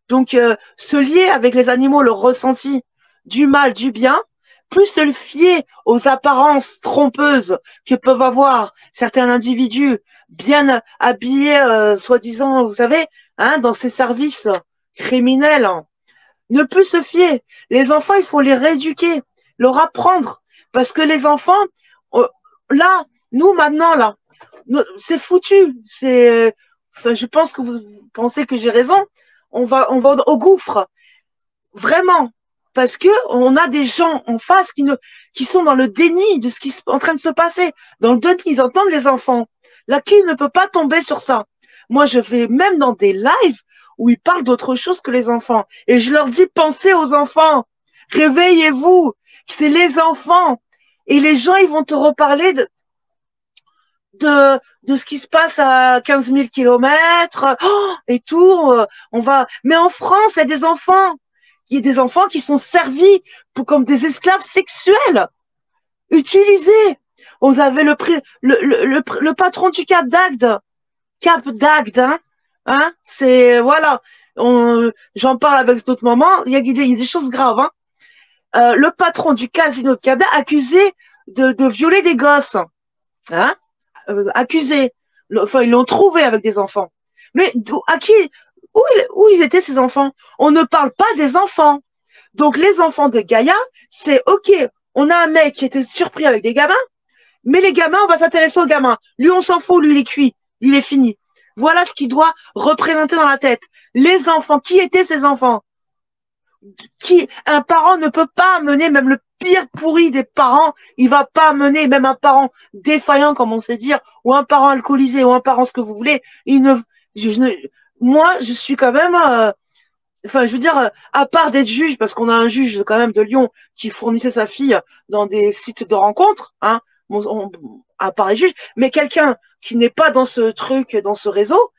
Donc, se lier avec les animaux, le ressenti du mal, du bien, plus se fier aux apparences trompeuses que peuvent avoir certains individus bien habillés, soi-disant, vous savez, dans ces services criminels. Ne plus se fier. Les enfants, il faut les rééduquer, leur apprendre. Parce que les enfants, là, nous maintenant, là, c'est foutu. Je pense que vous pensez que j'ai raison. On va au gouffre. Vraiment. Parce que on a des gens en face qui sont dans le déni de ce qui est en train de se passer. Dans le déni, ils entendent les enfants. Là, qui ne peut pas tomber sur ça? Moi, je vais même dans des lives où ils parlent d'autre chose que les enfants. Et je leur dis, pensez aux enfants. Réveillez-vous. C'est les enfants. Et les gens, ils vont te reparler de ce qui se passe à 15 000 kilomètres et tout. Mais en France, il y a des enfants. Il y a des enfants qui sont servis comme des esclaves sexuels. Utilisez. Vous avez le patron du Cap d'Agde. Cap d'Agde, hein, c'est, voilà. J'en parle avec d'autres mamans. Il y a des choses graves, hein. Le patron du casino de Cap d'Agde accusé de violer des gosses, hein, accusé. Enfin, ils l'ont trouvé avec des enfants. Mais où ils étaient ces enfants? On ne parle pas des enfants. Donc les enfants de Gaïa, c'est ok. On a un mec qui était surpris avec des gamins, mais les gamins, on va s'intéresser aux gamins. Lui, on s'en fout, lui, il est cuit, lui, il est fini. Voilà ce qu'il doit représenter dans la tête. Les enfants, qui étaient ces enfants? Un parent ne peut pas mener, même le pire pourri des parents, il va pas mener, même un parent défaillant, comme on sait dire, ou un parent alcoolisé, ou un parent ce que vous voulez, moi, je suis quand même, enfin, je veux dire, à part d'être juge, parce qu'on a un juge quand même de Lyon qui fournissait sa fille dans des sites de rencontres, hein, à part les juges, mais quelqu'un qui n'est pas dans ce truc, dans ce réseau,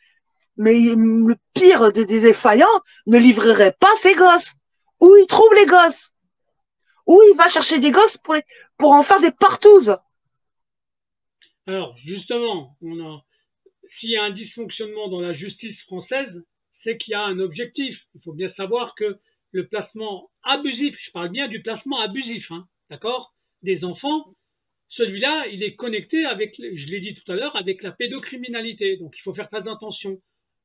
mais le pire des défaillants ne livrerait pas ses gosses. Où il trouve les gosses? Où il va chercher des gosses pour en faire des partouzes? Alors, justement, s'il y a un dysfonctionnement dans la justice française, c'est qu'il y a un objectif. Il faut bien savoir que le placement abusif, je parle bien du placement abusif, hein, d'accord, des enfants, celui-là, il est connecté avec, je l'ai dit tout à l'heure, avec la pédocriminalité. Donc, il faut faire très attention.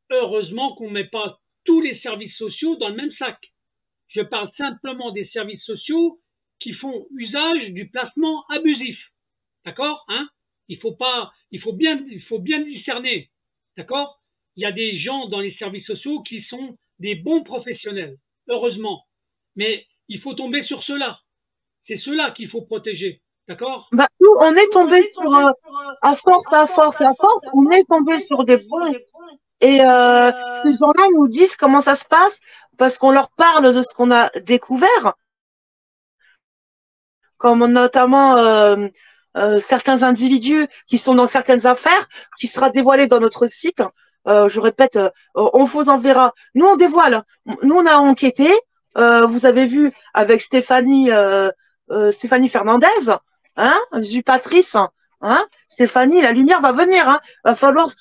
Heureusement qu'on ne met pas tous les services sociaux dans le même sac. Je parle simplement des services sociaux qui font usage du placement abusif. D'accord, hein? Il faut bien discerner. D'accord? Il y a des gens dans les services sociaux qui sont des bons professionnels, heureusement. Mais il faut tomber sur ceux-là. C'est ceux-là qu'il faut protéger. D'accord? Bah, nous, on est tombé sur, à force, on est tombé sur des bons. Et ces gens-là nous disent comment ça se passe parce qu'on leur parle de ce qu'on a découvert, comme notamment certains individus qui sont dans certaines affaires, qui sera dévoilé dans notre site. Je répète, on vous enverra. Nous, on dévoile. Nous, on a enquêté. Vous avez vu avec Stéphanie Fernandez, hein, Patrice, hein, Stéphanie, la lumière va venir. Hein, va falloir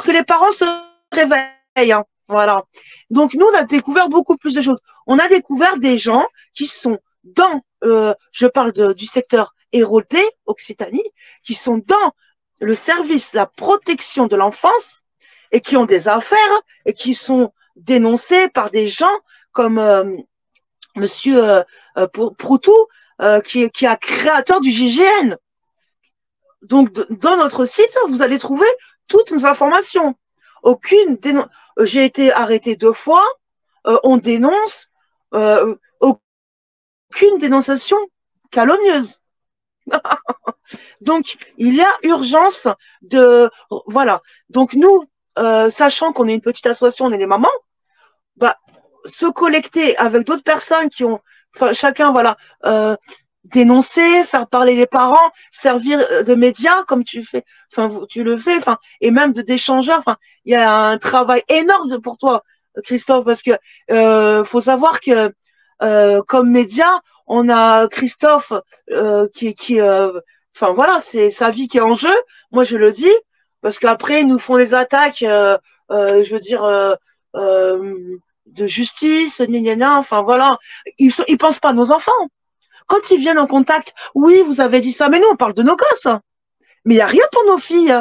que les parents se réveillent. Hein, voilà. Donc, nous, on a découvert beaucoup plus de choses. On a découvert des gens qui sont dans, je parle du secteur Héraultais, Occitanie, qui sont dans le service, la protection de l'enfance et qui ont des affaires et qui sont dénoncés par des gens comme Monsieur Proutou, qui est créateur du GIGN. Donc, dans notre site, vous allez trouver toutes nos informations. J'ai été arrêtée 2 fois, on dénonce, aucune dénonciation calomnieuse. Donc, il y a urgence voilà. Donc, nous, sachant qu'on est une petite association, on est des mamans, bah, se collecter avec d'autres personnes qui ont, chacun, voilà, dénoncer, faire parler les parents, servir de médias comme tu fais, tu le fais, et même d'échangeur. Il y a un travail énorme pour toi, Christophe, parce que faut savoir que comme média, on a Christophe voilà, c'est sa vie qui est en jeu. Moi, je le dis parce qu'après ils nous font des attaques, je veux dire. De justice, voilà. Ils pensent pas à nos enfants. Quand ils viennent en contact, oui, vous avez dit ça, mais nous, on parle de nos gosses. Mais il n'y a rien pour nos filles.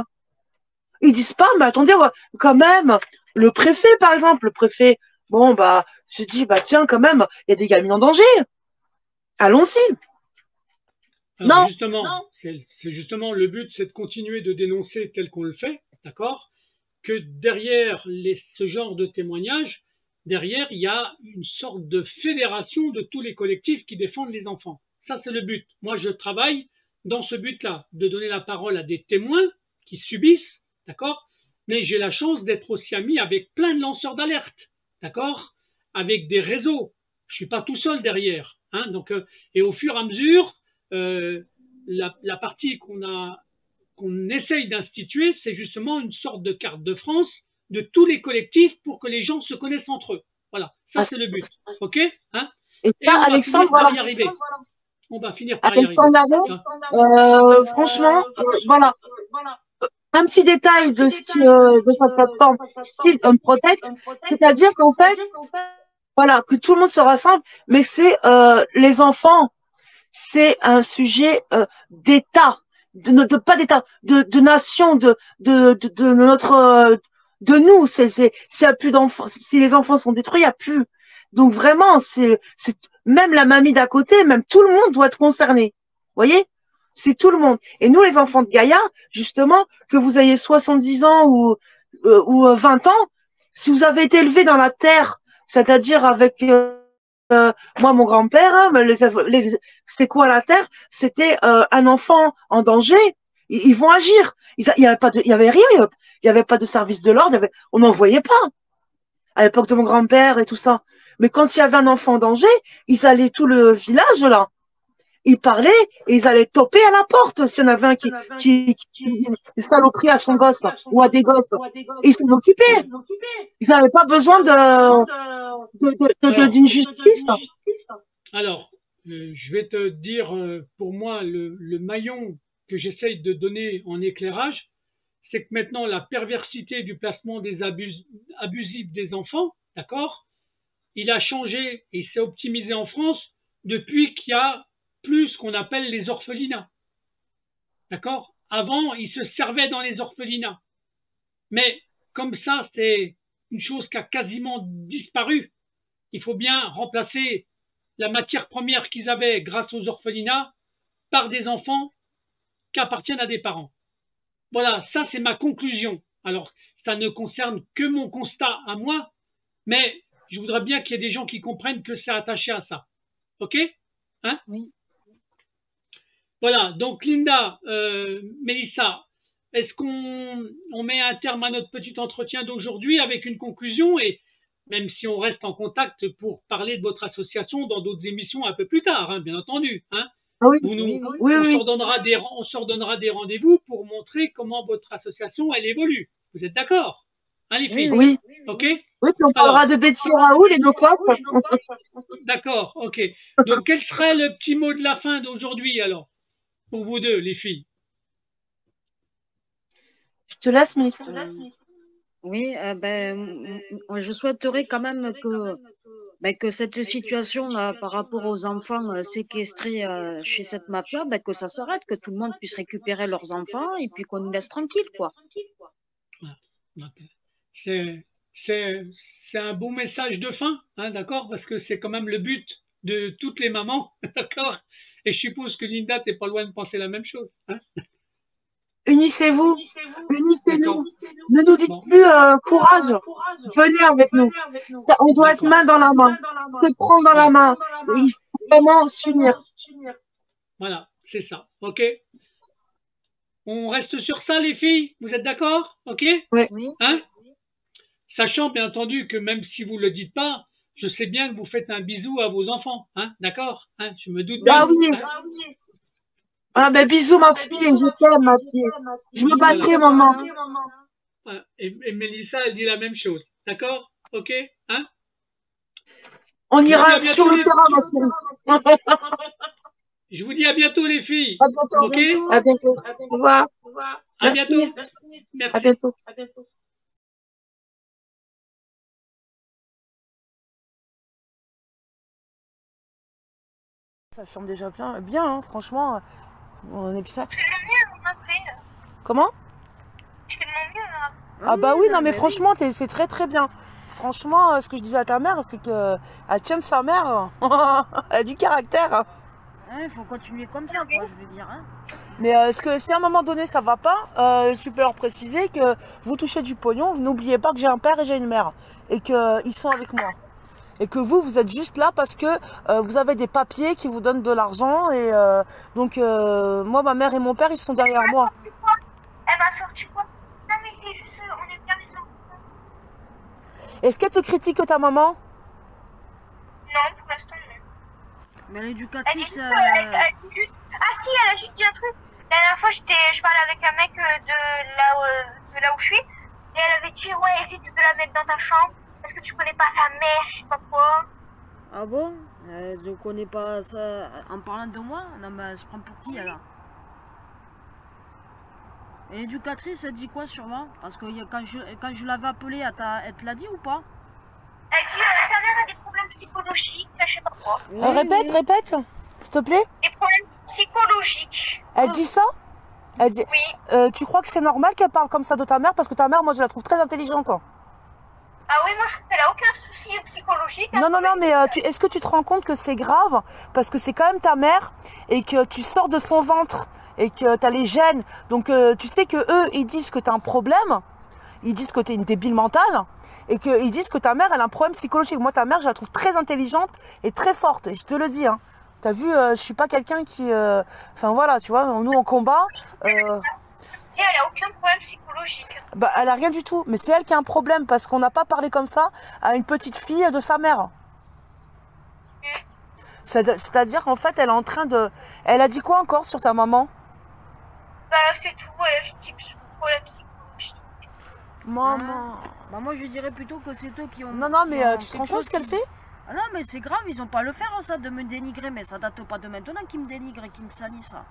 Ils disent pas, mais attendez, quand même, le préfet, par exemple, bon, je dis, tiens, quand même, il y a des gamines en danger. Allons-y. Non. C'est justement le but, c'est de continuer de dénoncer tel qu'on le fait, d'accord? Que derrière ce genre de témoignages, derrière, il y a une sorte de fédération de tous les collectifs qui défendent les enfants. Ça, c'est le but. Moi, je travaille dans ce but-là, de donner la parole à des témoins qui subissent, d'accord? Mais j'ai la chance d'être aussi ami avec plein de lanceurs d'alerte, d'accord? Avec des réseaux. Je suis pas tout seul derrière, hein? Donc, et au fur et à mesure, la partie qu'on essaye d'instituer, c'est justement une sorte de carte de France de tous les collectifs pour que les gens se connaissent entre eux. Voilà, ça c'est le but. Ok, hein? Et ça, Alexandre, va y arriver. On va finir par y Avec arriver. franchement, voilà. Un petit détail de cette plateforme Shield and Protect, c'est-à-dire qu'en fait, voilà, que tout le monde se rassemble, mais c'est les enfants, c'est un sujet d'État, pas d'État, de nation, de notre, de nous. S'il y a plus d'enfants, si les enfants sont détruits, il y a plus. Donc vraiment, c'est même la mamie d'à côté, même tout le monde doit être concerné. Vous voyez? C'est tout le monde. Et nous, les enfants de Gaïa, justement, que vous ayez 70 ans ou 20 ans, si vous avez été élevé dans la terre, c'est-à-dire avec moi, mon grand-père, hein, c'est quoi la terre? C'était un enfant en danger. Ils vont agir. Il y avait pas de, il y avait rien. Il y avait pas de service de l'ordre. On n'en voyait pas à l'époque de mon grand-père et tout ça. Mais quand il y avait un enfant en danger, ils allaient tout le village là. Ils parlaient et ils allaient toper à la porte s'il y en avait un qui saloperie à son gosse là, ou à des gosses. Et ils s'en occupaient. Ils n'avaient pas besoin d'une justice. Alors, je vais te dire, pour moi, le maillon que j'essaye de donner en éclairage, c'est que maintenant, la perversité du placement des abusifs des enfants, d'accord, il a changé et s'est optimisé en France depuis qu'il y a plus ce qu'on appelle les orphelinats. D'accord? Avant, ils se servaient dans les orphelinats. Mais comme ça, c'est une chose qui a quasiment disparu. Il faut bien remplacer la matière première qu'ils avaient grâce aux orphelinats par des enfants qui appartiennent à des parents. Voilà, ça c'est ma conclusion. Alors, ça ne concerne que mon constat à moi, mais je voudrais bien qu'il y ait des gens qui comprennent que c'est attaché à ça. Ok? Hein? Oui. Voilà, donc Linda, Mélissa, est-ce qu'on met un terme à notre petit entretien d'aujourd'hui avec une conclusion, et même si on reste en contact pour parler de votre association dans d'autres émissions un peu plus tard, hein, bien entendu. Hein. Oui, On se redonnera des rendez-vous pour montrer comment votre association, elle évolue. Vous êtes d'accord, hein, les filles? Oui. Ok. Oui, puis on parlera de Betty Raoul et nos coques. D'accord, ok. Donc, quel serait le petit mot de la fin d'aujourd'hui, alors, pour vous deux, les filles? Je te laisse, Mélissa. Oui, je souhaiterais quand même que cette situation là, par rapport aux enfants séquestrés chez cette mafia, que ça s'arrête, que tout le monde puisse récupérer leurs enfants et puis qu'on nous laisse tranquille, quoi. C'est un beau message de fin, hein, d'accord, parce que c'est quand même le but de toutes les mamans, d'accord. Et je suppose que Linda, t'es pas loin de penser la même chose, hein. Unissez-vous, unissez-nous. Ne nous dites plus courage, venez avec nous. On doit être main dans la main, se prendre dans la main. Il faut vraiment s'unir. Voilà, c'est ça, ok. On reste sur ça, les filles, vous êtes d'accord, ok? Oui. Hein? Sachant bien entendu que même si vous ne le dites pas, je sais bien que vous faites un bisou à vos enfants, hein, d'accord, hein, je me doute bien. Ah oui. Hein. Ah ben bisous ma fille, je t'aime ma fille. Je me battrai maman. Et Mélissa, elle dit la même chose, d'accord, ok, hein? On ira sur le terrain ma chérie. Je vous dis à bientôt les filles. À bientôt. Ok. À bientôt. Au revoir. À bientôt. Merci. À bientôt. Ça filme déjà bien hein, franchement. On est ça. Je fais le mieux après. Comment? Je fais de mon mieux là. Ah bah oui, non mais franchement, c'est très très bien. Franchement, ce que je disais à ta mère, c'est qu'elle tient de sa mère. Elle a du caractère. Il faut continuer comme ça, quoi, je veux dire. Hein. Mais est-ce que si à un moment donné ça va pas, je peux leur préciser que vous touchez du pognon, n'oubliez pas que j'ai un père et j'ai une mère. Et qu'ils sont avec moi. Et que vous êtes juste là parce que vous avez des papiers qui vous donnent de l'argent. Et donc, moi, ma mère et mon père, ils sont derrière moi. Elle m'a sorti quoi? Non, mais c'est juste, on est bien les enfants. Est-ce qu'elle te critique ta maman? Non, pour l'instant, non. Mais l'éducatrice. Elle dit juste. Ah, si, elle a juste dit un truc. La dernière fois, je parlais avec un mec de là où je suis. Et elle avait dit, ouais, évite de la mettre dans ta chambre. Parce que tu connais pas sa mère, je sais pas quoi. Ah bon? Je connais pas ça. En parlant de moi? Non, mais elle se prend pour qui, là? Et l'éducatrice, elle dit quoi sur moi? Parce que quand je l'avais appelée, elle te l'a dit ou pas? Elle dit ta mère a des problèmes psychologiques, je sais pas quoi. Oui, Répète, oui. répète, s'il te plaît. Des problèmes psychologiques. Elle dit ça? Elle dit, Oui. tu crois que c'est normal qu'elle parle comme ça de ta mère? Parce que ta mère, moi, je la trouve très intelligente. Ah oui, moi je trouve qu'elle a aucun souci psychologique. Non, non, non, mais est-ce que tu te rends compte que c'est grave? Parce que c'est quand même ta mère et que tu sors de son ventre et que tu as les gènes. Donc, tu sais que eux, ils disent que tu as un problème. Ils disent que tu es une débile mentale. Et qu'ils disent que ta mère, elle a un problème psychologique. Moi, ta mère, je la trouve très intelligente et très forte. Et je te le dis, hein. T'as vu, je suis pas quelqu'un qui... Enfin, voilà, tu vois, nous, en combat... Si elle a aucun problème psychologique. Bah, elle a rien du tout. Mais c'est elle qui a un problème parce qu'on n'a pas parlé comme ça à une petite fille de sa mère. C'est-à-dire qu'en fait, elle est en train de... Elle a dit quoi encore sur ta maman? Bah c'est tout, elle a juste des problèmes psychologiques. Maman... Bah moi je dirais plutôt que c'est eux qui ont... Non, non, mais qui ont tu te quelque rends compte chose ce qu'elle qui- fait? Ah non mais c'est grave, ils ont pas à le faire ça de me dénigrer, mais ça date pas de maintenant qu'ils me dénigrent et qu'ils me salissent ça.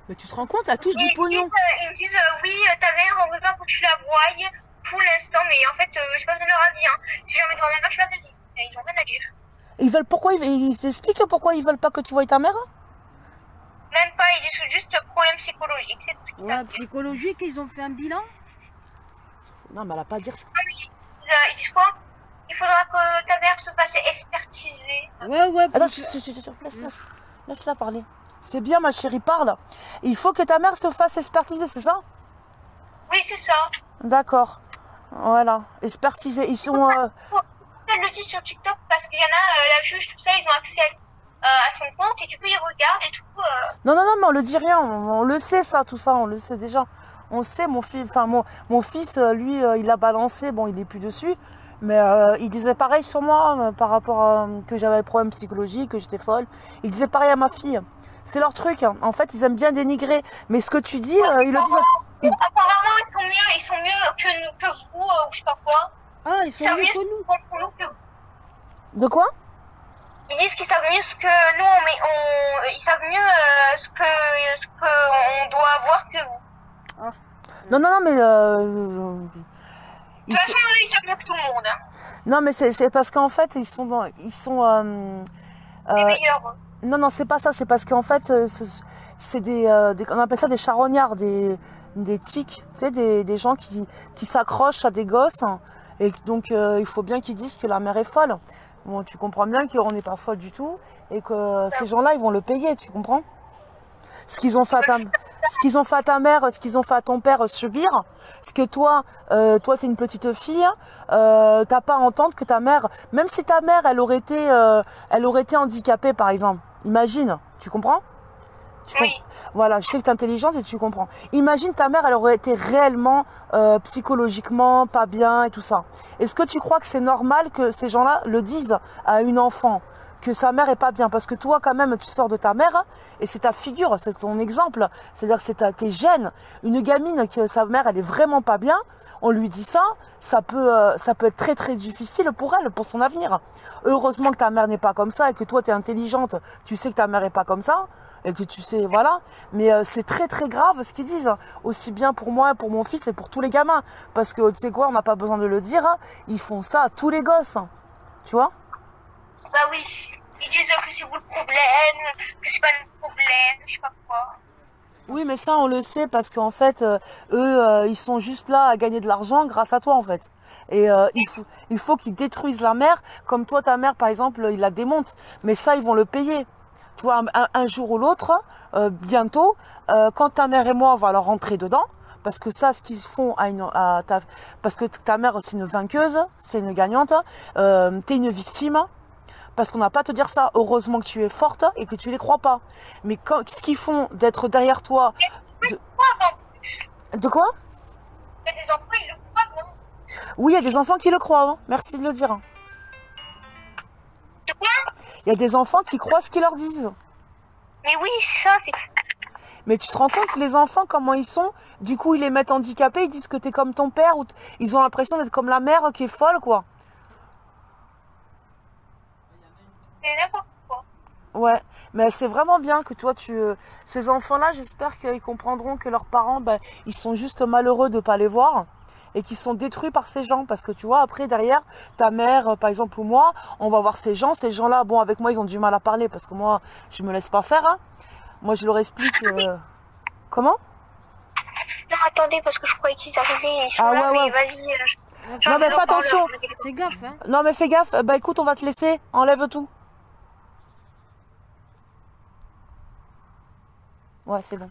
Mais tu te rends compte, elle touche du pognon. Ils me disent oui, ta mère, on veut pas que tu la voies pour l'instant, mais en fait, j'ai pas besoin de leur avis. Hein. Si jamais de grand-mère, je la donne. Ils ont rien à dire. Ils veulent pourquoi ils s'expliquent pourquoi ils veulent pas que tu voies ta mère? Même pas, ils disent juste problème psychologique, c'est tout ce qu'ils Ouais, savent dire. psychologique, ils ont fait un bilan. Non, mais elle a pas à dire ça. Ils disent quoi? Il faudra que ta mère se fasse expertiser. Ouais, Attends, pour- laisse-la parler. C'est bien, ma chérie, parle. Il faut que ta mère se fasse expertiser, c'est ça? Oui, c'est ça. D'accord. Voilà, expertiser. Ils sont... Elle le dit sur TikTok parce qu'il y en a, la juge, tout ça, ils ont accès à son compte et du coup, ils regardent et tout. Non, non, non, mais on le dit rien. On le sait, ça, tout ça. On le sait déjà. On sait, mon fils... Enfin, mon fils, lui, il a balancé. Bon, il est plus dessus. Mais il disait pareil sur moi par rapport à que j'avais des problèmes psychologiques, que j'étais folle. Il disait pareil à ma fille. C'est leur truc. Hein. En fait, ils aiment bien dénigrer. Mais ce que tu dis, ils le disent... Apparemment, ils sont mieux que vous, ou je sais pas quoi. Ah, ils sont Ils savent mieux mieux que nous. pour nous que vous. De quoi? Ils disent qu'ils savent mieux ce que nous, mais ils savent mieux ce que on doit avoir que vous. Non, non, non, mais... De toute façon, eux, ils savent mieux que tout le monde. Hein. Non, mais c'est parce qu'en fait, ils sont... Les meilleurs. Non, non, c'est pas ça. C'est parce qu'en fait, c'est on appelle ça des charognards, des tics, tu sais, des gens qui s'accrochent à des gosses. Hein, et donc, il faut bien qu'ils disent que la mère est folle. Bon, tu comprends bien qu'on n'est pas folle du tout et que ces gens-là, ils vont le payer, tu comprends? Ce qu'ils ont fait à ta mère, ce qu'ils ont fait à ton père subir, ce que toi t'es une petite fille, t'as pas à entendre que ta mère, même si ta mère, elle aurait été handicapée, par exemple. Imagine, tu comprends? Oui. Voilà, je sais que t'es intelligente et tu comprends. Imagine ta mère, elle aurait été réellement psychologiquement pas bien et tout ça. Est-ce que tu crois que c'est normal que ces gens-là le disent à une enfant? Que sa mère est pas bien, parce que toi quand même tu sors de ta mère et c'est ta figure, c'est ton exemple, c'est-à-dire que c'est tes gènes. Une gamine que sa mère elle est vraiment pas bien, on lui dit ça, ça peut être très très difficile pour elle, pour son avenir. Heureusement que ta mère n'est pas comme ça et que toi tu es intelligente, tu sais que ta mère est pas comme ça et que tu sais voilà, mais c'est très très grave ce qu'ils disent, aussi bien pour moi, pour mon fils et pour tous les gamins, parce que tu sais quoi, on n'a pas besoin de le dire, ils font ça à tous les gosses, tu vois. Bah oui. Ils disent que c'est vous le problème, que c'est pas le problème, je sais pas quoi. Oui, mais ça, on le sait parce qu'en fait, eux, ils sont juste là à gagner de l'argent grâce à toi, en fait. Et il faut qu'ils détruisent la mère, comme toi, ta mère, par exemple, ils la démontent. Mais ça, ils vont le payer. Tu vois, un jour ou l'autre, bientôt, quand ta mère et moi, on va leur rentrer dedans, parce que ça, ce qu'ils font parce que ta mère, c'est une vainqueuse, c'est une gagnante, t'es une victime. Parce qu'on n'a pas à te dire ça. Heureusement que tu es forte et que tu les crois pas. Mais ce qu'ils font d'être derrière toi... De quoi? Il y a des enfants, ils le croient, non? Oui, il y a des enfants qui le croient. Hein. Merci de le dire. De quoi? Il y a des enfants qui croient ce qu'ils leur disent. Mais oui, ça, c'est... Mais tu te rends compte que les enfants, comment ils sont? Du coup, ils les mettent handicapés, ils disent que t'es comme ton père. Ou ils ont l'impression d'être comme la mère qui est folle, quoi. n'importe quoi. Ouais, mais c'est vraiment bien que toi, ces enfants-là, j'espère qu'ils comprendront que leurs parents, ben, ils sont juste malheureux de ne pas les voir et qu'ils sont détruits par ces gens. Parce que tu vois, après, derrière, ta mère, par exemple, ou moi, on va voir ces gens-là, bon, avec moi, ils ont du mal à parler parce que moi, je me laisse pas faire, hein. Moi, je leur explique... Comment? Non, attendez, parce que je croyais qu'ils arrivaient, ils sont Ah là, ouais, mais ouais. vas-y. Non, mais fais attention. Fais gaffe, hein. Non, mais fais gaffe. Bah écoute, on va te laisser. Enlève tout. Ouais, c'est bon.